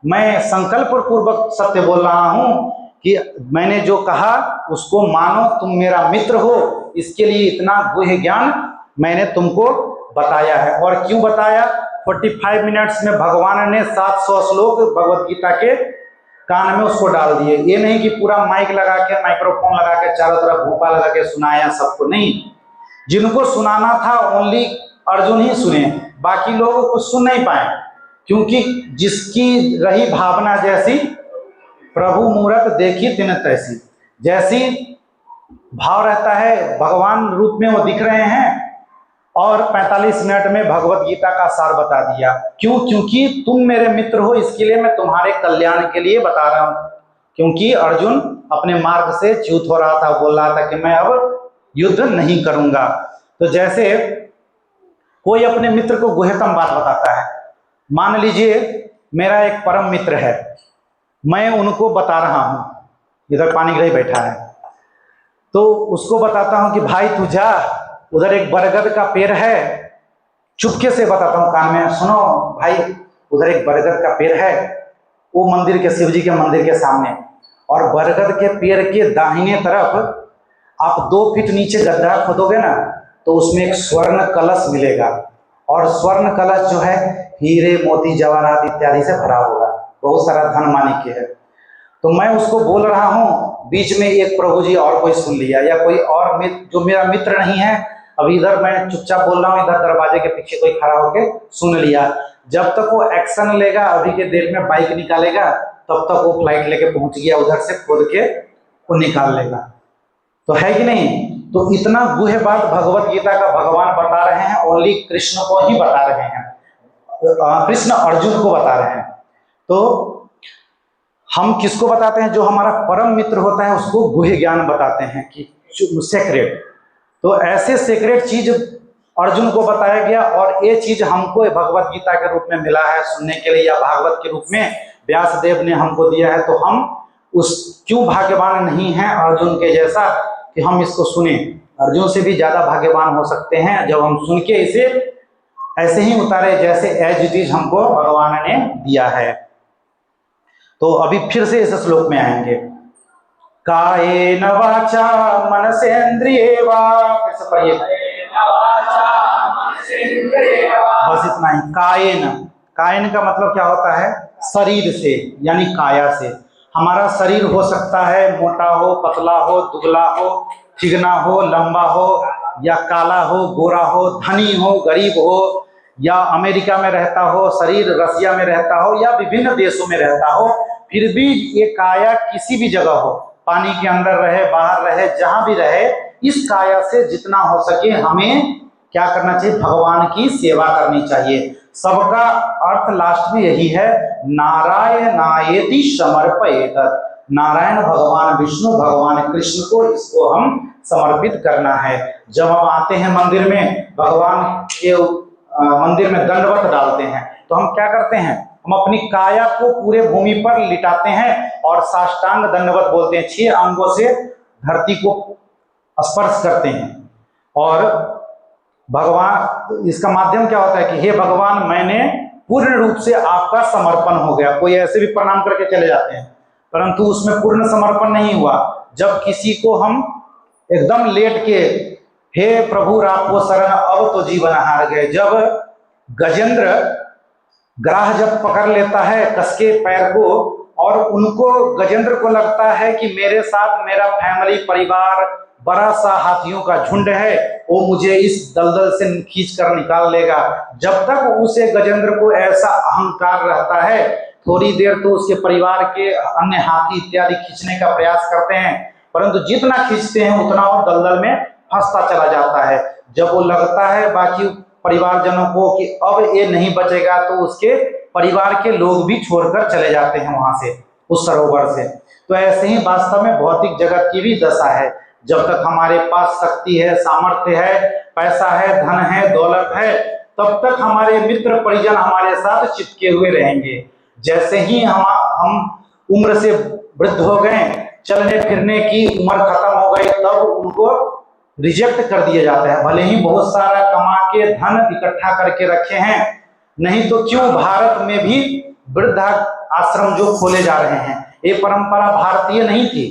मैं संकल्प पूर्वक सत्य बोल रहा हूं कि मैंने जो कहा उसको मानो, तुम मेरा मित्र हो, इसके लिए इतना गुह्य ज्ञान मैंने तुमको बताया है। और क्यों बताया, 45 मिनट्स में भगवान ने 700 श्लोक भगवत गीता के कान में उसको डाल दिए। ये नहीं कि पूरा माइक लगा के, माइक्रोफोन लगा के चारों तरफ भूपा लगा के सुनाया सबको, नहीं। जिनको सुनाना था ओनली अर्जुन ही सुने, बाकी लोग कुछ सुन नहीं पाए, क्योंकि जिसकी रही भावना जैसी प्रभु मूरत देखी तिन तैसी। जैसी भाव रहता है, भगवान रूप में वो दिख रहे हैं और 45 मिनट में भगवत गीता का सार बता दिया। क्यों? क्योंकि तुम मेरे मित्र हो, इसके लिए मैं तुम्हारे कल्याण के लिए बता रहा हूं। क्योंकि अर्जुन अपने मार्ग से च्युत हो रहा था, बोल रहा था कि मैं अब युद्ध नहीं करूंगा। तो जैसे कोई अपने मित्र को गुह्यतम बात बताता है, मान लीजिए मेरा एक परम मित्र है, मैं उनको बता रहा हूं, इधर पानीग्रही बैठा है, तो उसको बताता हूं कि भाई तू जा, उधर एक बरगद का पेड़ है, चुपके से बताता हूं कान में, सुनो भाई उधर एक बरगद का पेड़ है, वो मंदिर के, शिव जी के मंदिर के सामने, और बरगद के पेड़ के दाहिने तरफ आप 2 फीट नीचे गड्ढा खोदोगे ना, तो उसमें एक स्वर्ण कलश मिलेगा, और स्वर्ण कलश जो है हीरे मोती जवाहरात इत्यादि से भरा होगा, बहुत सारा धन माणिक्य है। तो मैं उसको बोल रहा हूँ, बीच में एक प्रभु जी और कोई सुन लिया, या कोई और मित्र जो मेरा मित्र नहीं है, अभी इधर मैं चुपचाप बोल रहा हूँ, इधर दरवाजे के पीछे कोई खड़ा होके सुन लिया। जब तक वो एक्शन लेगा, अभी के देर में बाइक निकालेगा, तब तक वो फ्लाइट लेके पहुंच गया, उधर से खोद के वो निकाल लेगा। तो है कि नहीं? तो इतना गुह्य बात भगवत गीता का भगवान बता रहे हैं, ओनली कृष्ण को ही बता रहे हैं, कृष्ण अर्जुन को बता रहे हैं। तो हम किसको बताते हैं? जो हमारा परम मित्र होता है उसको गुह्य ज्ञान बताते हैं कि सेक्रेट। तो ऐसे सेक्रेट चीज अर्जुन को बताया गया, और ये चीज हमको भगवत गीता के रूप में मिला है सुनने के लिए, या भागवत के रूप में व्यास देव ने हमको दिया है। तो हम उस क्यों भाग्यवान नहीं हैं अर्जुन के जैसा कि हम इसको सुने? अर्जुन से भी ज्यादा भाग्यवान हो सकते हैं जब हम सुन के इसे ऐसे ही उतारे जैसे एज इट इज हमको भगवान ने दिया है। तो अभी फिर से इस श्लोक में आएंगे, कायेन वाचा मनसेन्द्रियेवा, फिर से पढ़िए, बस इतना ही। कायेन, कायेन का मतलब क्या होता है? शरीर से, यानी काया से। हमारा शरीर हो सकता है मोटा हो, पतला हो, दुबला हो, चिकना हो, लंबा हो, या काला हो, गोरा हो, धनी हो, गरीब हो, या अमेरिका में रहता हो, शरीर रसिया में रहता हो, या विभिन्न देशों में रहता हो, फिर भी ये काया किसी भी जगह हो, पानी के अंदर रहे, बाहर रहे, जहां भी रहे, इस काया से जितना हो सके हमें क्या करना चाहिए? भगवान की सेवा करनी चाहिए। सबका अर्थ लास्ट में यही है, नारायणायेति समर्पयेत, नारायण भगवान विष्णु भगवान कृष्ण को इसको हम समर्पित करना है। जब हम आते हैं मंदिर में, भगवान के मंदिर में दंडवत डालते हैं, तो हम क्या करते हैं? हम अपनी काया को पूरे भूमि पर लिटाते हैं और साष्टांग दंडवत बोलते हैं, 6 अंगों से धरती को स्पर्श करते हैं। और भगवान, इसका माध्यम क्या होता है कि हे भगवान, मैंने पूर्ण रूप से आपका समर्पण हो गया। कोई ऐसे भी प्रणाम करके चले जाते हैं, परंतु उसमें पूर्ण समर्पण नहीं हुआ। जब किसी को हम एकदम लेट के, हे प्रभु आपको शरण अब तो जीवन हार गए, जब गजेंद्र ग्राह जब पकड़ लेता है कसके पैर को, और उनको, गजेंद्र को लगता है कि मेरे साथ मेरा फैमिली परिवार, बड़ा सा हाथियों का झुंड है, वो मुझे इस दलदल से खींच कर निकाल लेगा। जब तक उसे, गजेंद्र को ऐसा अहंकार रहता है, थोड़ी देर तो उसके परिवार के अन्य हाथी इत्यादि खींचने का प्रयास करते हैं, परंतु जितना खींचते हैं उतना और दलदल में फंसता चला जाता है। जब वो लगता है बाकी परिवारजनों को कि अब ये नहीं बचेगा, तो उसके परिवार के लोग भी छोड़कर चले जाते हैं वहां से, उस सरोवर से। तो ऐसे ही वास्तव में भौतिक जगत की भी दशा है। जब तक हमारे पास शक्ति है, सामर्थ्य है, पैसा है, धन है, दौलत है, तब तक हमारे मित्र परिजन हमारे साथ चिपके हुए रहेंगे। जैसे ही हम उम्र से वृद्ध हो गए, चलने फिरने की उम्र खत्म हो गई, तब उनको रिजेक्ट कर दिया जाता है। भले ही बहुत सारा कमा के धन इकट्ठा करके रखे हैं, नहीं तो क्यों भारत में भी वृद्धा आश्रम जो खोले जा रहे हैं, ये परंपरा भारतीय नहीं थी।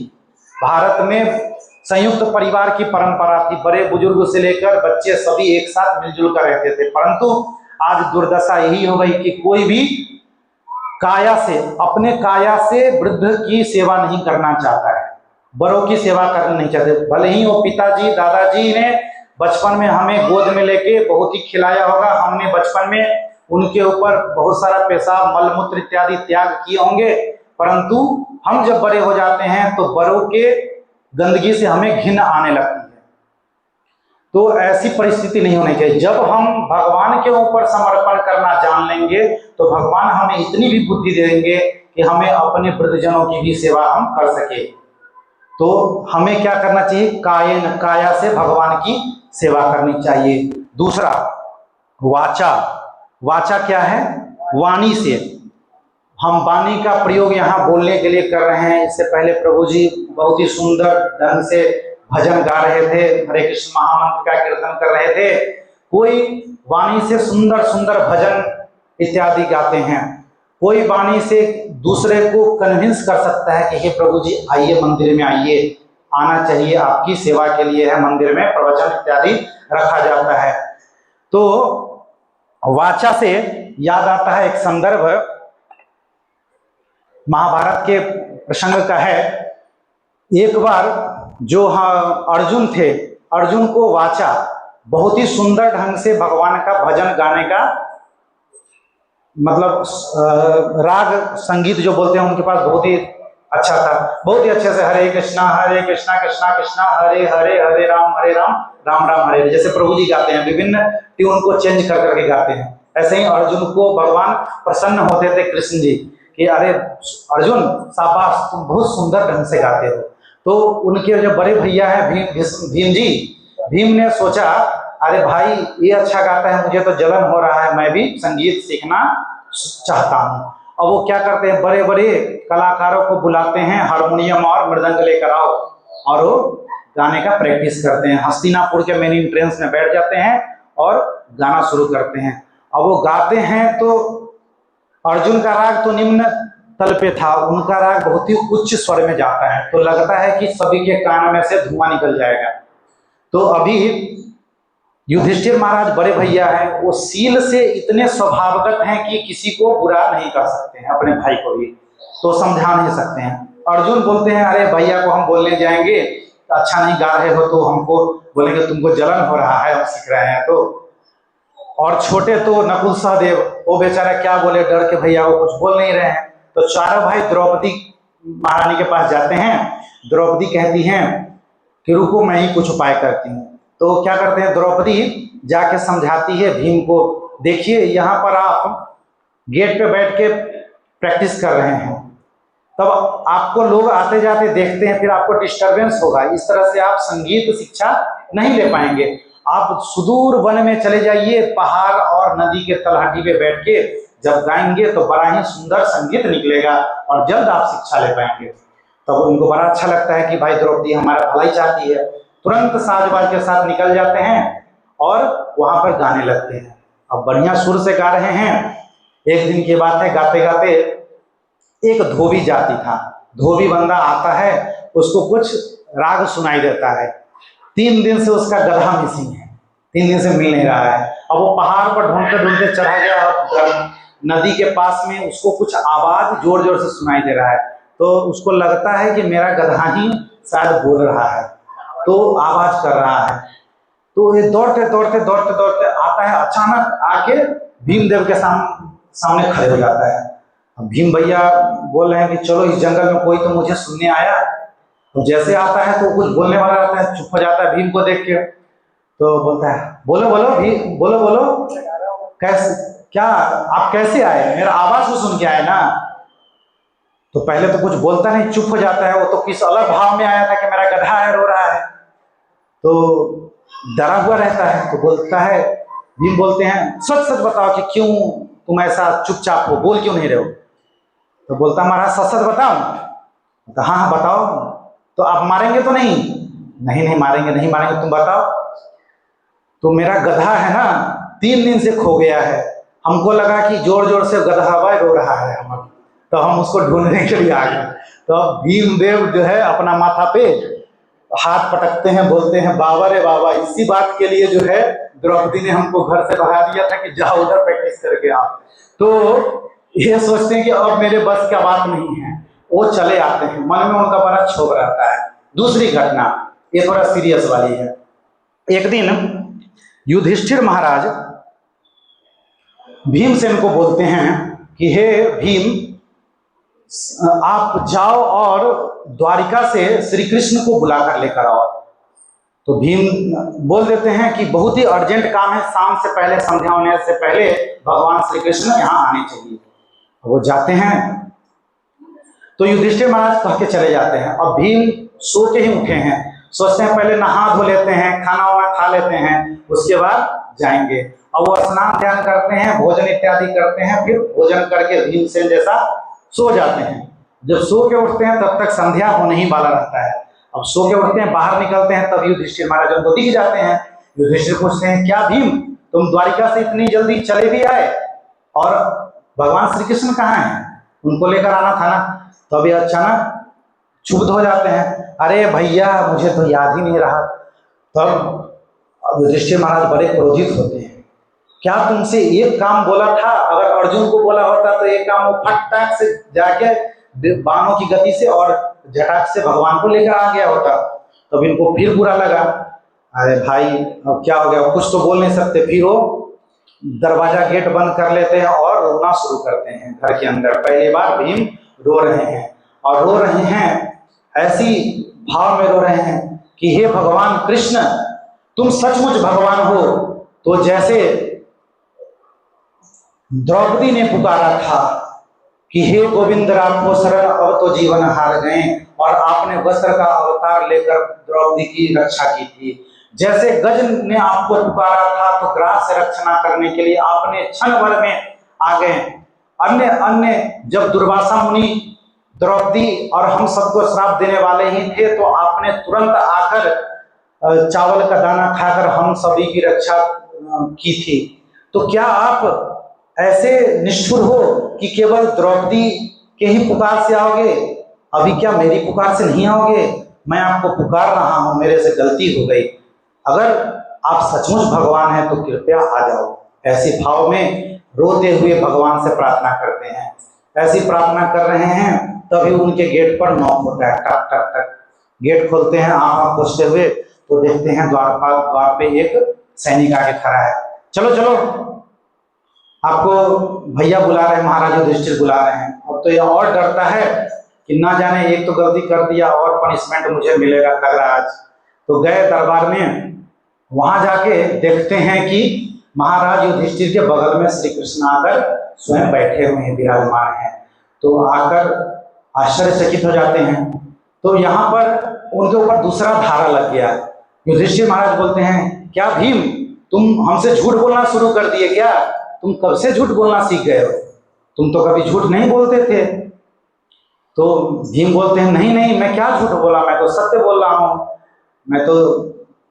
भारत में संयुक्त परिवार की परंपरा थी, बड़े बुजुर्ग से लेकर बच्चे सभी एक साथ मिलजुल कर रहते थे। परंतु आज दुर्दशा यही हो गई कि कोई भी अपने काया से वृद्ध की सेवा नहीं करना चाहता है, बड़ों की सेवा करना नहीं चाहते। भले ही वो पिताजी दादाजी ने बचपन में हमें गोद में लेके बहुत ही खिलाया होगा, हमने बचपन में उनके ऊपर बहुत सारा पेशाब मलमूत्र इत्यादि त्याग किए होंगे, परंतु हम जब बड़े हो जाते हैं तो बड़ों के गंदगी से हमें घिन आने लगती है। तो ऐसी परिस्थिति नहीं होनी चाहिए। जब हम भगवान के ऊपर समर्पण करना जान लेंगे तो भगवान हमें इतनी भी बुद्धि देंगे कि हमें अपने वृद्धजनों की भी सेवा हम कर सके। तो हमें क्या करना चाहिए? काया से भगवान की सेवा करनी चाहिए। दूसरा, वाचा क्या है? वाणी से। हम वाणी का प्रयोग यहाँ बोलने के लिए कर रहे हैं। इससे पहले प्रभु जी बहुत ही सुंदर ढंग से भजन गा रहे थे, हरे कृष्ण महामंत्र का कीर्तन कर रहे थे। कोई वाणी से सुंदर सुंदर भजन इत्यादि गाते हैं, कोई वाणी से दूसरे को कन्विंस कर सकता है कि हे प्रभु जी आइए, मंदिर में आइए, आना चाहिए, आपकी सेवा के लिए है, मंदिर में प्रवचन इत्यादि रखा जाता है। तो वाचा से याद आता है एक संदर्भ महाभारत के प्रसंग का है। एक बार जो अर्जुन थे, अर्जुन को वाचा बहुत ही सुंदर ढंग से भगवान का भजन गाने का, मतलब राग संगीत जो बोलते हैं उनके पास बहुत ही अच्छा था। बहुत ही अच्छे से हरे कृष्णा कृष्णा कृष्णा हरे हरे, हरे राम राम राम हरे, जैसे प्रभु जी गाते हैं, विभिन्न ट्यून को चेंज कर करके गाते हैं। ऐसे ही अर्जुन को भगवान प्रसन्न होते थे, कृष्ण जी, कि अरे अर्जुन शाबाश, तुम बहुत सुंदर ढंग से गाते हो। तो उनके जो बड़े भैया है भीम जी, भीम ने सोचा अरे भाई ये अच्छा गाता है, मुझे तो जलन हो रहा है, मैं भी संगीत सीखना चाहता हूँ। और वो क्या करते हैं, बड़े बड़े कलाकारों को बुलाते हैं, हारमोनियम और मृदंग लेकर आओ, और वो गाने का प्रैक्टिस करते हैं। हस्तिनापुर के मेन एंट्रेंस में बैठ जाते हैं और गाना शुरू करते हैं। अब वो गाते हैं तो अर्जुन का राग तो निम्न तल पे था, उनका राग बहुत ही उच्च स्वर में जाता है, तो लगता है कि सभी के कान में से धुआं निकल जाएगा। तो अभी युधिष्ठिर महाराज बड़े भैया हैं, वो सील से इतने स्वभावगत हैं कि किसी को बुरा नहीं कर सकते हैं, अपने भाई को भी तो समझा नहीं सकते हैं। अर्जुन बोलते हैं अरे भैया को हम बोलने जाएंगे, अच्छा नहीं गा रहे हो तो हमको बोलेंगे तुमको जलन हो रहा है, हम सीख रहे हैं तो। और छोटे तो नकुल सहदेव, वो बेचारा क्या बोले, डर के भैया वो कुछ बोल नहीं रहे हैं। तो चारों भाई द्रौपदी महारानी के पास जाते हैं। द्रौपदी कहती हैं कि रुको मैं ही कुछ उपाय करती हूँ। तो क्या करते हैं, द्रौपदी जाके समझाती है भीम को, देखिए यहाँ पर आप गेट पे बैठ के प्रैक्टिस कर रहे हैं, तब आपको लोग आते जाते देखते हैं, फिर आपको डिस्टरबेंस होगा, इस तरह से आप संगीत शिक्षा नहीं ले पाएंगे। आप सुदूर वन में चले जाइए, पहाड़ और नदी के तलहटी पे बैठ के जब गाएंगे तो बड़ा ही सुंदर संगीत निकलेगा और जल्द आप शिक्षा ले पाएंगे। तब उनको बड़ा अच्छा लगता है कि भाई द्रौपदी हमारा भलाई चाहती है। तुरंत साजबाज के साथ निकल जाते हैं और वहां पर गाने लगते हैं। अब बढ़िया सुर से गा रहे हैं। एक दिन की बात है, गाते गाते एक धोबी जाति था, धोबी बंदा आता है, उसको कुछ राग सुनाई देता है। 3 दिन से उसका गधा मिसिंग है, 3 दिन से मिल नहीं रहा है। अब वो पहाड़ पर ढूंढते ढूंढते चढ़ा गया नदी के पास में, उसको कुछ आवाज जोर जोर से सुनाई दे रहा है। तो उसको लगता है कि मेरा गधा ही शायद बोल रहा है, तो आवाज कर रहा है। तो ये दौड़ते दौड़ते दौड़ते दौड़ते आता है, अचानक आके भीमदेव के सामने खड़े हो जाता है। अब भीम भैया बोल रहे हैं कि चलो इस जंगल में कोई तो मुझे सुनने आया। तो जैसे आता है तो कुछ बोलने वाला रहता है, चुप हो जाता है भीम को देख के। तो बोलता है बोलो बोलो भीम, बोलो बोलो, कैसे, क्या आप कैसे आए, मेरा आवाज को सुन के आए ना। तो पहले तो कुछ बोलता नहीं, चुप हो जाता है। वो तो किस अलग भाव में आया था कि मेरा गधा है, रो रहा है। तो डरा हुआ रहता है। तो बोलता है, भीम बोलते हैं सच सच बताओ कि क्यों तुम ऐसा चुपचाप हो, बोल क्यों नहीं रहे हो। तो बोलता महाराज सच सच बताओ। तो हाँ हाँ बताओ। तो आप मारेंगे तो नहीं? नहीं नहीं मारेंगे नहीं मारेंगे, तुम बताओ। तो मेरा गधा है ना 3 दिन से खो गया है, हमको लगा कि जोर जोर से गधा हवा रो रहा है हम, तो हम उसको ढूंढने के लिए आ गए। तो अब भीमदेव जो है अपना माथा पे हाथ पटकते हैं, बोलते हैं बाबा रे बाबा, इसी बात के लिए जो है द्रौपदी ने हमको घर से भगा दिया था कि जाओ उधर प्रैक्टिस करके आओ। तो ये सोचते हैं कि अब मेरे बस का बात नहीं है, वो चले आते हैं, मन में उनका बड़ा क्षोभ रहता है। दूसरी घटना ये थोड़ा सीरियस वाली है। एक दिन युधिष्ठिर महाराज भीमसेन को बोलते हैं कि हे भीम, आप जाओ और द्वारिका से श्री कृष्ण को बुला कर लेकर आओ। तो भीम बोल देते हैं कि बहुत ही अर्जेंट काम है, शाम से पहले, संध्या होने से पहले भगवान श्री कृष्ण यहाँ आने चाहिए। वो जाते हैं तो युधिष्ठिर महाराज कह के चले जाते हैं। अब भीम सो के ही उठे हैं, सोचते हैं पहले नहा धो लेते हैं, खाना वाना खा लेते हैं, उसके बाद जाएंगे। अब वो स्नान ध्यान करते हैं, भोजन इत्यादि करते हैं, फिर भोजन करके भीमसेन जैसा सो जाते हैं। जब सो के उठते हैं तब तक संध्या होने ही वाला रहता है। अब सो के उठते हैं, बाहर निकलते हैं, तब युधिष्ठिर महाराज उनको दिख जाते हैं। युधिष्ठिर पूछते हैं क्या भीम, तुम द्वारिका से इतनी जल्दी चले भी आए, और भगवान श्री कृष्ण कहाँ हैं, उनको लेकर आना था ना। तो अभी अचानक क्षुब्ध हो जाते हैं, अरे भैया मुझे तो याद ही नहीं रहा। तब युधिष्ठिर महाराज बड़े क्रोधित होते हैं, क्या तुमसे एक काम बोला था, अगर अर्जुन को बोला होता तो एक काम वो फटाक से जाके बाणों की गति से और झटाक से भगवान को लेकर आ गया होता। तब इनको फिर बुरा लगा, अरे भाई अब क्या हो गया, कुछ तो बोल नहीं सकते। फिर वो दरवाजा गेट बंद कर लेते हैं और रोना शुरू करते हैं घर के अंदर। पहली बार भीम रो रहे हैं, और रो रहे हैं ऐसी भाव में रो रहे हैं कि हे भगवान कृष्ण, तुम सचमुच भगवान हो तो जैसे द्रौपदी ने पुकारा था कि हे गोविंद राखो शरण, अब तो जीवन हार गए, और आपने वस्त्र का अवतार लेकर द्रौपदी की रक्षा की थी। जैसे गज ने आपको पुकारा था तो ग्रास से रक्षणा करने के लिए आपने क्षण भर में आ गए। अन्य अन्य जब दुर्वासा मुनि द्रौपदी और हम सबको श्राप देने वाले ही थे, तो आपने तुरंत आकर चावल का दाना खाकर हम सभी की रक्षा की थी। तो क्या आप ऐसे निष्ठुर हो कि केवल द्रौपदी के ही पुकार से आओगे, अभी क्या मेरी पुकार से नहीं आओगे? मैं आपको पुकार रहा हूं, मेरे से गलती हो गई, अगर आप सचमुच भगवान हैं तो कृपया आ जाओ। ऐसे भाव में रोते हुए भगवान से प्रार्थना करते हैं। ऐसी प्रार्थना कर रहे हैं तभी उनके गेट पर नॉक होता है, टक टक टक। गेट खोलते हैं, आंख खोजते हुए तो देखते हैं द्वार पे एक सैनिक आके खड़ा है। चलो चलो, आपको भैया बुला रहे हैं, महाराज युधिष्ठिर बुला रहे हैं। अब तो ये और डरता है कि ना जाने एक तो गलती कर दिया और पनिशमेंट मुझे मिलेगा तगड़ा आज। तो गए दरबार में, वहां जाके देखते हैं कि महाराज युधिष्ठिर के बगल में श्री कृष्ण आकर स्वयं बैठे हुए हैं, विराजमान हैं। तो आकर आश्चर्यचकित हो जाते हैं। तो यहाँ पर उनके ऊपर दूसरा धारा लग गया। युधिष्ठिर महाराज बोलते हैं क्या भीम, तुम हमसे झूठ बोलना शुरू कर दिए क्या? तुम कब से झूठ बोलना सीख गए हो? तुम तो कभी झूठ नहीं बोलते थे। तो भीम बोलते हैं नहीं नहीं, मैं क्या झूठ बोला, मैं तो सत्य बोल रहा हूँ। मैं तो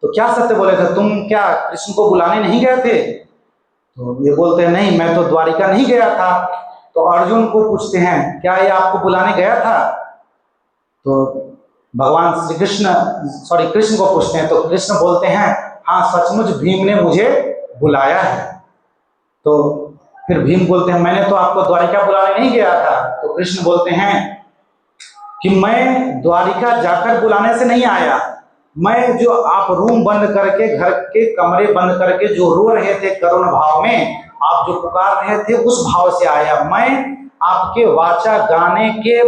क्या सत्य बोले थे? तुम क्या कृष्ण को बुलाने नहीं गए थे? तो ये बोलते हैं नहीं, मैं तो द्वारिका नहीं गया था। तो अर्जुन को पूछते हैं क्या ये आपको बुलाने गया था? तो भगवान श्री कृष्ण को पूछते हैं। तो कृष्ण बोलते हैं हाँ सचमुच भीम ने मुझे बुलाया है। तो फिर भीम बोलते हैं मैंने तो आपको द्वारिका बुलाने नहीं गया था। तो कृष्ण बोलते हैं कि मैं द्वारिका जाकर बुलाने से नहीं आया, मैं जो आप रूम बंद करके, घर के कमरे बंद करके जो रो रहे थे करुण भाव में, आप जो पुकार रहे थे उस भाव से आया। मैं आपके वाचा गाने के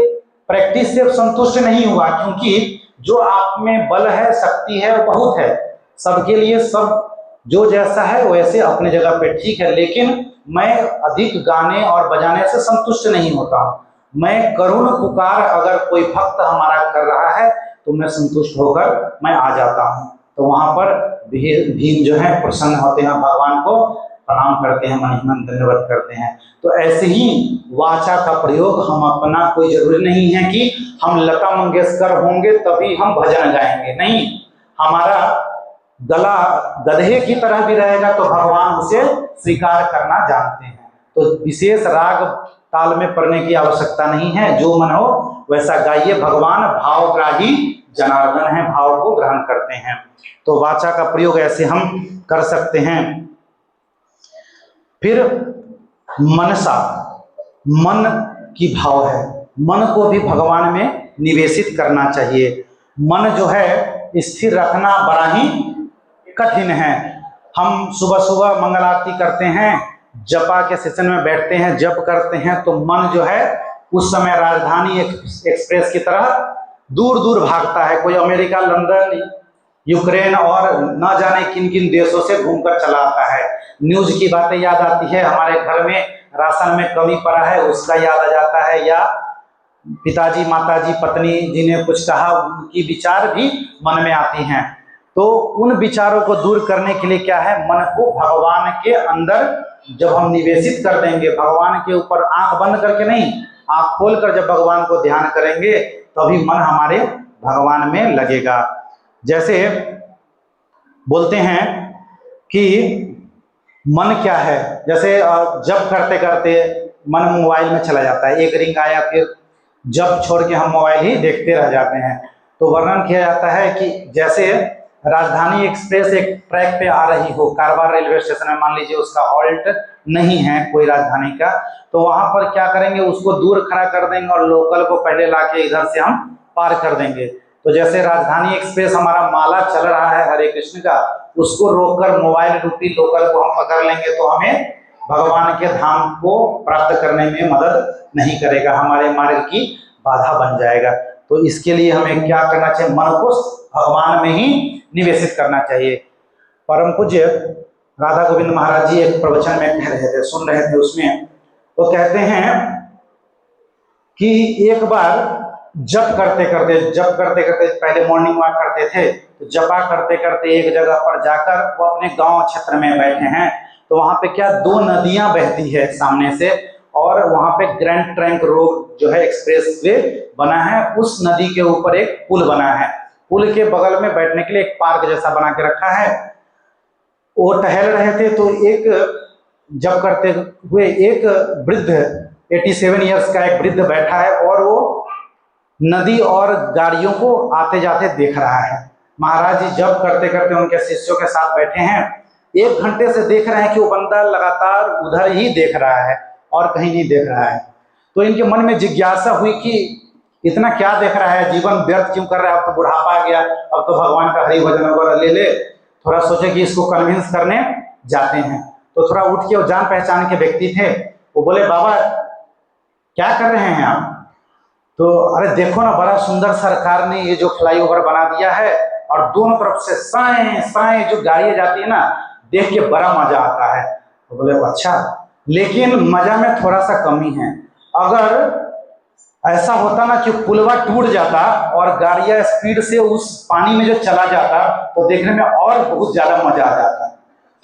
प्रैक्टिस से संतुष्ट नहीं हुआ, क्योंकि जो आप में बल है, शक्ति है, वो बहुत है। सबके लिए सब जो जैसा है वैसे अपने जगह पे ठीक है, लेकिन मैं अधिक गाने और बजाने से संतुष्ट नहीं होता। मैं करुण पुकार अगर कोई भक्त हमारा कर रहा है तो मैं संतुष्ट होकर मैं आ जाता हूँ। तो वहां पर भीम जो है प्रसन्न होते हैं, भगवान को प्रणाम करते हैं, मन ही मन धन्यवाद करते हैं। तो ऐसे ही वाचा का प्रयोग हम अपना, कोई जरूरी नहीं है कि हम लता मंगेशकर होंगे तभी हम भजन गाएंगे, नहीं, हमारा गला गधे की तरह भी रहेगा तो भगवान उसे स्वीकार करना जानते हैं। तो विशेष राग ताल में पढ़ने की आवश्यकता नहीं है, जो मन हो वैसा गाइए। भगवान भावग्राही जनार्दन है, भाव को ग्रहण करते हैं। तो वाचा का प्रयोग ऐसे हम कर सकते हैं। फिर मनसा, मन की भाव है, मन को भी भगवान में निवेशित करना चाहिए। मन जो है स्थिर रखना बड़ा ही कठिन है। हम सुबह सुबह मंगल आरती करते हैं, जपा के सेशन में बैठते हैं, जप करते हैं, तो मन जो है उस समय राजधानी एक्सप्रेस की तरह दूर दूर भागता है। कोई अमेरिका, लंदन, यूक्रेन और न जाने किन किन देशों से घूमकर चला आता है। न्यूज की बातें याद आती है, हमारे घर में राशन में कमी पड़ा है उसका याद आ जाता है, या पिताजी, माताजी, पत्नी जी ने कुछ कहा, उनकी विचार भी मन में आती हैं। तो उन विचारों को दूर करने के लिए क्या है, मन को भगवान के अंदर जब हम निवेशित कर देंगे, भगवान के ऊपर आंख बंद करके नहीं, आंख खोलकर जब भगवान को ध्यान करेंगे तभी मन हमारे भगवान में लगेगा। जैसे बोलते हैं कि मन क्या है, जैसे जब करते करते मन मोबाइल में चला जाता है, एक रिंग आया फिर जब छोड़ के हम मोबाइल ही देखते रह जाते हैं। तो वर्णन किया जाता है कि जैसे राजधानी एक्सप्रेस एक ट्रैक पे आ रही हो, कारवार रेलवे स्टेशन में मान लीजिए उसका हॉल्ट नहीं है कोई राजधानी का, तो वहां पर क्या करेंगे, उसको दूर खड़ा कर देंगे और लोकल को पहले लाके इधर से हम पार कर देंगे। तो जैसे राजधानी एक्सप्रेस हमारा माला चल रहा है हरे कृष्ण का, उसको रोककर मोबाइल रूपी लोकल को हम पकड़ लेंगे तो हमें भगवान के धाम को प्राप्त करने में मदद नहीं करेगा, हमारे मार्ग की बाधा बन जाएगा। तो इसके लिए हमें क्या करना चाहिए, मन को भगवान में ही निवेशित करना चाहिए। परम पूज्य राधा गोविंद महाराज जी एक प्रवचन में कह रहे थे, सुन रहे थे, उसमें वो कहते हैं कि एक बार जप करते करते पहले मॉर्निंग वॉक करते थे, तो जपा करते करते एक जगह पर जाकर वो अपने गांव क्षेत्र में बैठे हैं, तो वहां पे क्या दो नदियां बहती है सामने से, और वहां पे ग्रैंड ट्रंक रोड जो है एक्सप्रेस वे बना है, उस नदी के ऊपर एक पुल बना है, पुल के बगल में बैठने के लिए एक पार्क जैसा बना के रखा है। वो टहल रहे थे तो एक जब करते हुए एक वृद्ध 87 इयर्स का एक वृद्ध बैठा है और वो नदी और गाड़ियों को आते जाते देख रहा है। महाराज जी जब करते करते उनके शिष्यों के साथ बैठे हैं, 1 घंटे से देख रहे हैं कि वो बंदा लगातार उधर ही देख रहा है और कहीं नहीं देख रहा है। तो इनके मन में जिज्ञासा हुई कि इतना क्या देख रहा है, जीवन व्यर्थ क्यों कर रहा है, अब तो बुढ़ापा आ गया, अब तो भगवान का हरि भजन वगैरह ले ले। थोड़ा सोचे कि इसको कन्विंस करने जाते हैं, तो थोड़ा उठ के, वो जान पहचान के व्यक्ति थे, वो बोले बाबा क्या कर रहे हैं आप? तो अरे देखो ना, बड़ा सुंदर सरकार ने ये जो फ्लाईओवर बना दिया है और दोनों तरफ से साएं साएं जो गाड़ियां जाती है ना, देख के बड़ा मजा आता है। तो बोले अच्छा, लेकिन मजा में थोड़ा सा कमी है। अगर ऐसा होता ना कि पुलवा टूट जाता और गाड़ियां स्पीड से उस पानी में जो चला जाता, तो देखने में और बहुत ज्यादा मजा आ जाता।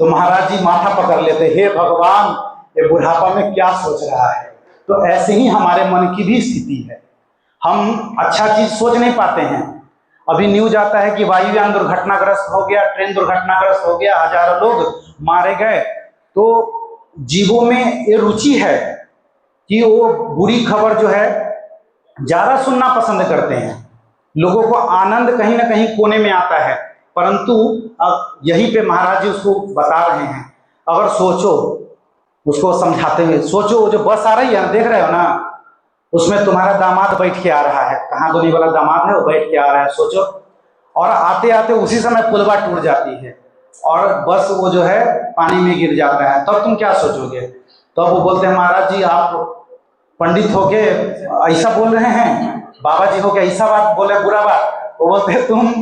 तो महाराज जी माथा पकड़ लेते, हे भगवान ये बुढ़ापा में क्या सोच रहा है। तो ऐसे ही हमारे मन की भी स्थिति है, हम अच्छा चीज सोच नहीं पाते हैं। अभी न्यूज आता है कि वायुयान दुर्घटनाग्रस्त हो गया, ट्रेन दुर्घटनाग्रस्त हो गया, हजारों लोग मारे गए। तो जीवों में ये रुचि है कि वो बुरी खबर जो है ज्यादा सुनना पसंद करते हैं। लोगों को आनंद कहीं ना कहीं कोने में आता है, परंतु अब यहीं पे महाराज जी उसको बता रहे हैं। अगर सोचो, उसको समझाते हुए सोचो, जो बस आ रही है देख रहे हो ना, उसमें तुम्हारा दामाद बैठ के आ रहा है, कहाँ धोने वाला दामाद है वो बैठ के आ रहा है, सोचो। और आते आते उसी समय पुलवा टूट जाती है और बस वो जो है पानी में गिर जाता है, तब तुम क्या सोचोगे? तब वो बोलते हैं महाराज जी आप पंडित होके ऐसा बोल रहे हैं, बाबा जी होके ऐसा बात बोले, बुरा बात। वो बोलते हैं तुम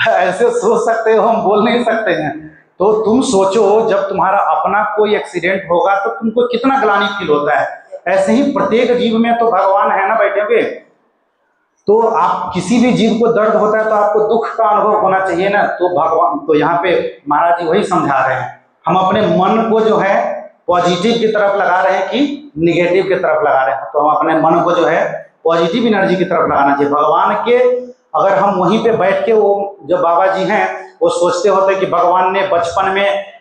ऐसे सोच सकते हो, हम बोल नहीं सकते हैं। तो तुम सोचो, जब तुम्हारा अपना कोई एक्सीडेंट होगा तो तुमको कितना ग्लानि फील होता है। ऐसे ही प्रत्येक जीव में तो भगवान है ना बैठे हुए। तो आप किसी भी जीव को दर्द होता है तो आपको दुख का अनुभव होना चाहिए ना। तो भगवान तो यहाँ पे महाराज जी वही समझा रहे हैं, हम अपने मन को जो है पॉजिटिव की तरफ लगा रहे हैं कि निगेटिव की तरफ लगा रहे हैं। तो हम अपने मन को जो है पॉजिटिव एनर्जी की तरफ लगाना चाहिए। भगवान के अगर हम वहीं पे बैठ के, वो जो बाबा जी हैं वो सोचते होते कि भगवान ने बचपन में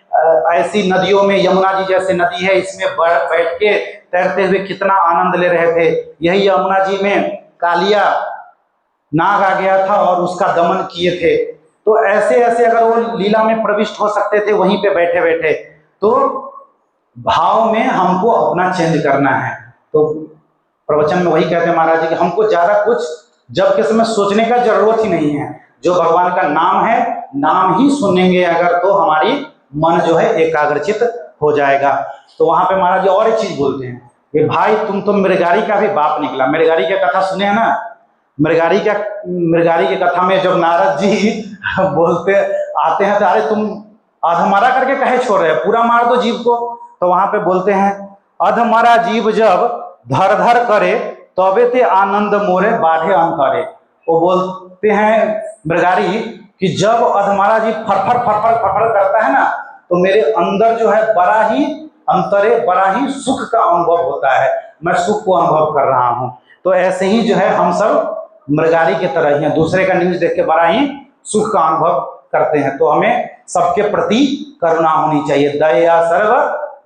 ऐसी नदियों में, यमुना जी जैसे नदी है इसमें बैठ के तैरते हुए कितना आनंद ले रहे थे। यही यमुना जी में कालिया नाग आ गया था और उसका दमन किए थे। तो ऐसे ऐसे अगर वो लीला में प्रविष्ट हो सकते थे वहीं पे बैठे बैठे, तो भाव में हमको अपना चेंज करना है। तो प्रवचन में वही कहते हैं महाराज जी कि हमको ज्यादा कुछ जब के समय सोचने का जरूरत ही नहीं है। जो भगवान का नाम है, नाम ही सुनेंगे अगर, तो हमारी मन जो है एकाग्रचित हो जाएगा। तो वहां पे महाराज जी और एक चीज बोलते हैं कि भाई तुम तो मृगारी का भी बाप निकला। मृगारी की कथा सुने हैं ना? मृगारी की कथा में जब नारद जी बोलते आते हैं तो अरे तुम अधमरा करके कहे छोड़ रहे हो, पूरा मार दो जीव को। तो वहां पे बोलते हैं अधमरा जीव जब धर धर करे तबे ते आनंद मोरे बाढ़े अंतरे। वो बोलते हैं मृगारी कि जब अधमरा जीव फरफर फरफर फरफर करता है ना, तो मेरे अंदर जो है बड़ा ही अंतरे, बड़ा ही सुख का अनुभव होता है, मैं सुख को अनुभव कर रहा हूं। तो ऐसे ही जो है हम सब मृगारी की तरह ही हैं, दूसरे का न्यूज देख के बड़ा ही सुख का अनुभव करते हैं। तो हमें सबके प्रति करुणा होनी चाहिए। दया सर्व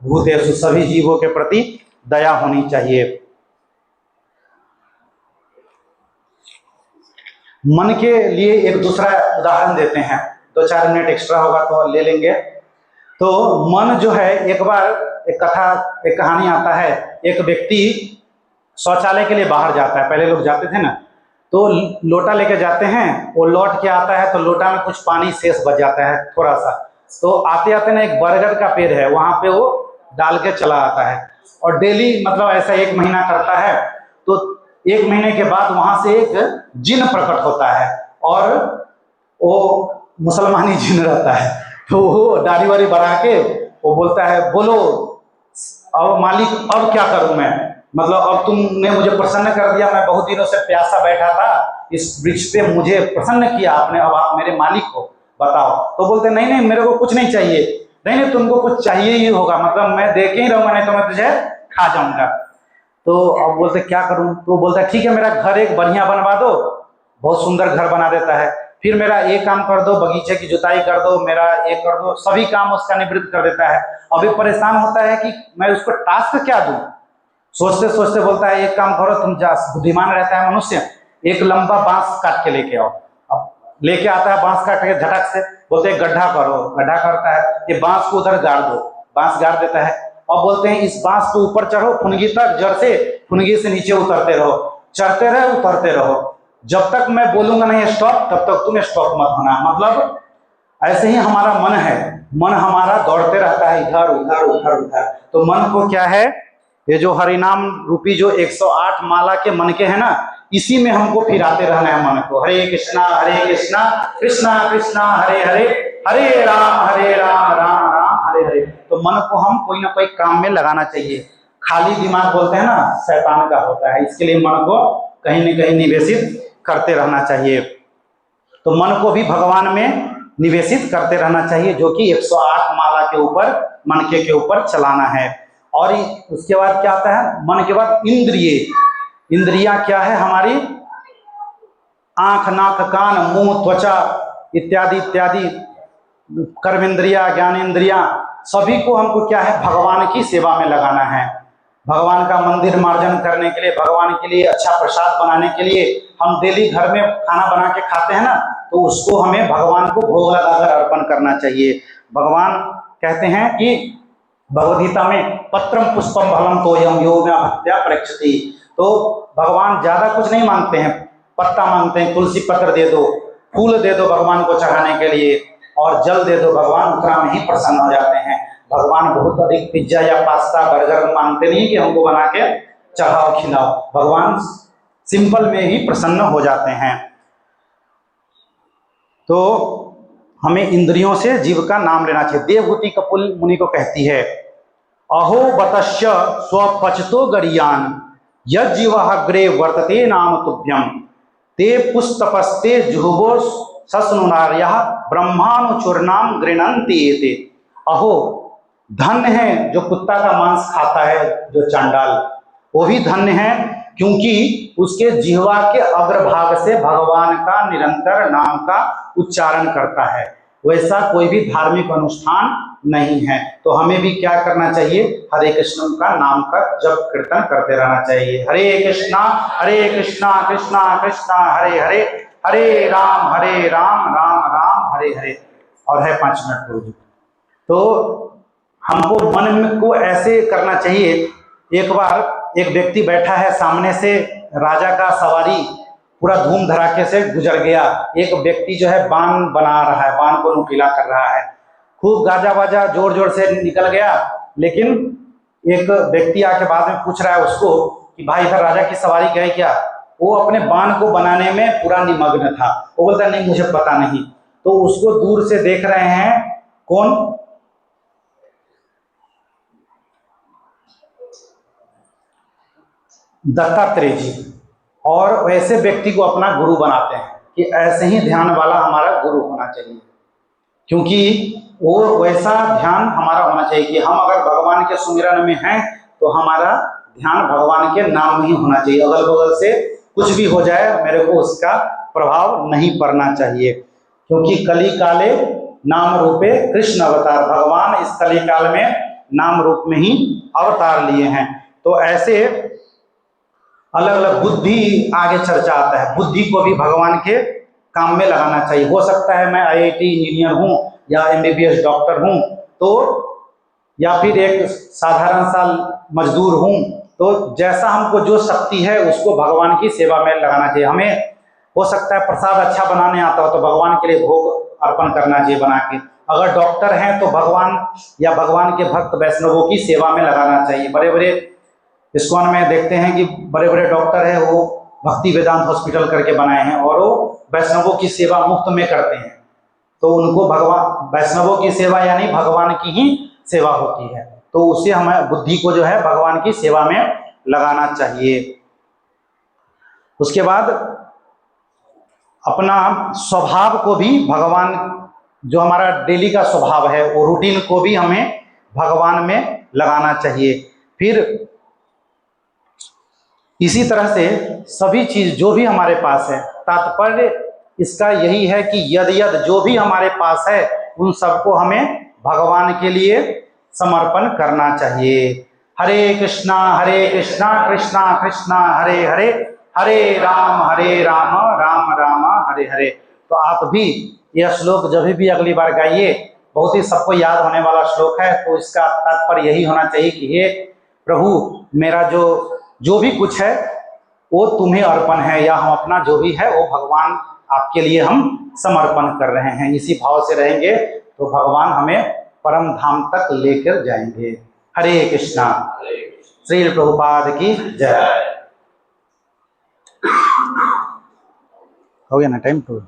भूतेषु, सभी जीवों के प्रति दया होनी चाहिए। मन के लिए एक दूसरा उदाहरण देते हैं, 2-4 मिनट एक्स्ट्रा होगा तो ले लेंगे। तो मन जो है, एक बार एक कहानी आता है। एक व्यक्ति शौचालय के लिए बाहर जाता है, पहले लोग जाते थे ना, तो लोटा लेके जाते हैं, वो लौट के आता है तो लोटा में कुछ पानी शेष बच जाता है थोड़ा सा। तो आते आते ना एक बरगद का पेड़ है, वहां पे वो डाल के चला आता है और डेली मतलब ऐसा 1 महीना करता है। तो 1 महीने के बाद वहां से एक जिन प्रकट होता है और वो मुसलमानी जिन रहता है। तो वो दाढ़ी वाड़ी बढ़ा के वो बोलता है, बोलो अब मालिक अब क्या करूं मैं, मतलब अब तुमने मुझे प्रसन्न कर दिया, मैं बहुत दिनों से प्यासा बैठा था, इस वृक्ष पे मुझे प्रसन्न किया आपने, अब आप मेरे मालिक हो, बताओ। तो बोलते नहीं नहीं मेरे को कुछ नहीं चाहिए। नहीं नहीं तुमको कुछ चाहिए ही होगा, मतलब मैं देखे ही रहूंगा, नहीं तो मैं तुझे खा जाऊंगा। तो अब बोलते क्या करूं? तो बोलता है ठीक है मेरा घर एक बढ़िया बनवा दो, बहुत सुंदर घर बना देता है। फिर मेरा एक काम कर दो, बगीचे की जुताई कर दो, मेरा एक कर दो, सभी काम उसका निवृत्त कर देता है। अभी परेशान होता है कि मैं उसको टास्क क्या दूं। सोचते सोचते बोलता है एक काम करो तुम, जा बुद्धिमान रहता है मनुष्य, एक लंबा बांस काट के लेके आओ। अब लेके आता है बांस काट के झटक से, बोलते हैं गड्ढा करो, गड्ढा करता है, ये बांस को उधर गाड़ दो, बांस गाड़ देता है। और बोलते हैं इस बांस पे ऊपर चढ़ो फुनगी तक, जड़ से फुनगी से नीचे उतरते रहो, चढ़ते रहो उतरते रहो, जब तक मैं बोलूंगा नहीं स्टॉप तब तक तुम स्टॉप मत होना। मतलब ऐसे ही हमारा मन है, मन हमारा दौड़ते रहता है इधर उधर उधर उधर। तो मन को क्या है, ये जो हरिनाम रूपी जो 108 माला के मन के है ना, इसी में हमको फिराते रहना है मन को। हरे कृष्णा कृष्णा कृष्णा हरे हरे, हरे राम राम राम हरे हरे। तो मन को हम कोई ना कोई काम में लगाना चाहिए। खाली दिमाग बोलते हैं ना शैतान का होता है, इसके लिए मन को कहीं न कहीं निवेशित करते रहना चाहिए। तो मन को भी भगवान में निवेशित करते रहना चाहिए, जो कि 108 माला के ऊपर मन के ऊपर चलाना है। और उसके बाद क्या आता है, मन के बाद इंद्रियां क्या है हमारी, आंख नाक कान मुंह त्वचा इत्यादि इत्यादि, कर्मेंद्रिया ज्ञानेन्द्रिया, सभी को हमको क्या है भगवान की सेवा में लगाना है। भगवान का मंदिर मार्जन करने के लिए, भगवान के लिए अच्छा प्रसाद बनाने के लिए, हम डेली घर में खाना बना के खाते हैं ना, तो उसको हमें भगवान को भोग लगाकर अर्पण करना चाहिए। भगवान कहते हैं कि भगवद गीता में पत्रम पुष्पम फलम तोयम यो मे भक्त्या परीक्षति। तो भगवान ज्यादा कुछ नहीं मांगते हैं, पत्ता मांगते हैं, तुलसी पत्र दे दो, फूल दे दो भगवान को चढ़ाने के लिए, और जल दे दो, भगवान उतना में ही प्रसन्न हो जाते हैं। भगवान बहुत अधिक पिज्जा या पास्ता बर्गर मांगते नहीं कि हमको बना के चढ़ाओ खिलाओ, भगवान सिंपल में ही प्रसन्न हो जाते हैं। तो हमें इंद्रियों से जीव का नाम लेना चाहिए। देवहूति कपिल मुनि को कहती है, अहो बतस्य स्वपचतो गरियान यज्जीव अग्रे वर्तते नाम तुभ्यम ते पुस्तपस्ते जुहुवो सस्नुनार्यः ब्रह्मानुचूर्णाम गृह्णन्ति एते। अहो धन्य है जो कुत्ता का मांस खाता है, जो चांडाल, वो भी धन्य है, क्योंकि उसके जिह्वा के अग्रभाग से भगवान का निरंतर नाम का उच्चारण करता है। वैसा कोई भी धार्मिक अनुष्ठान नहीं है। तो हमें भी क्या करना चाहिए, हरे कृष्ण का नाम का जप कीर्तन करते रहना चाहिए। हरे कृष्णा कृष्णा कृष्णा हरे हरे, हरे राम राम राम हरे हरे। और है 5 मिनट गुरु जी। तो हमको मन में को ऐसे करना चाहिए। एक बार एक व्यक्ति बैठा है, सामने से राजा का सवारी पूरा धूम धड़ाके से गुजर गया। एक व्यक्ति जो है बाण बना रहा है, बाण को नुकीला कर रहा है, खूब गाजा बाजा जोर जोर से निकल गया। लेकिन एक व्यक्ति आके बाद में पूछ रहा है उसको कि भाई इधर राजा की सवारी गए क्या? वो अपने बाण को बनाने में पूरा निमग्न था। वो बोलता नहीं मुझे पता नहीं। तो उसको दूर से देख रहे हैं कौन? दत्तात्रेय जी। और वैसे व्यक्ति को अपना गुरु बनाते हैं कि ऐसे ही ध्यान वाला हमारा गुरु होना चाहिए, क्योंकि वो वैसा ध्यान हमारा होना चाहिए कि हम अगर भगवान के सुमिरन में हैं तो हमारा ध्यान भगवान के नाम में ही होना चाहिए। अगल बगल से कुछ भी हो जाए मेरे को उसका प्रभाव नहीं पड़ना चाहिए, क्योंकि कली काले नाम रूपे कृष्ण अवतार, भगवान इस कली काल में नाम रूप में ही अवतार लिए हैं। तो ऐसे अलग अलग बुद्धि आगे चर्चा आता है, बुद्धि को भी भगवान के काम में लगाना चाहिए। हो सकता है मैं IIT इंजीनियर हूँ या MBBS डॉक्टर हूँ, तो या फिर एक साधारण सा मजदूर हूँ, तो जैसा हमको जो शक्ति है उसको भगवान की सेवा में लगाना चाहिए। हमें हो सकता है प्रसाद अच्छा बनाने आता हो तो भगवान के लिए भोग अर्पण करना चाहिए बना के। अगर डॉक्टर हैं तो भगवान या भगवान के भक्त वैष्णवों की सेवा में लगाना चाहिए। बड़े बड़े इस्कॉन में देखते हैं कि बड़े बड़े डॉक्टर हैं, वो भक्ति वेदांत हॉस्पिटल करके बनाए हैं और वो वैष्णवों की सेवा मुफ्त में करते हैं। तो उनको भगवान, वैष्णवों की सेवा यानी भगवान की ही सेवा होती है। तो उसे हमें बुद्धि को जो है भगवान की सेवा में लगाना चाहिए। उसके बाद अपना स्वभाव को भी भगवान, जो हमारा डेली का स्वभाव है वो रूटीन को भी हमें भगवान में लगाना चाहिए। फिर इसी तरह से सभी चीज जो भी हमारे पास है, तात्पर्य इसका यही है कि यद यद जो भी हमारे पास है उन सबको हमें भगवान के लिए समर्पण करना चाहिए। हरे कृष्णा कृष्णा कृष्णा हरे हरे, हरे राम राम राम हरे हरे। तो आप भी यह श्लोक जब भी अगली बार गाइए, बहुत ही सबको याद होने वाला श्लोक है। तो इसका तात्पर्य यही होना चाहिए कि हे प्रभु, मेरा जो भी कुछ है वो तुम्हें अर्पण है, या हम अपना जो भी है वो भगवान आपके लिए हम समर्पण कर रहे हैं। इसी भाव से रहेंगे तो भगवान हमें परम धाम तक लेकर जाएंगे। हरे कृष्णा। श्री प्रभुपाद की जय। हो गया ना टाइम? तो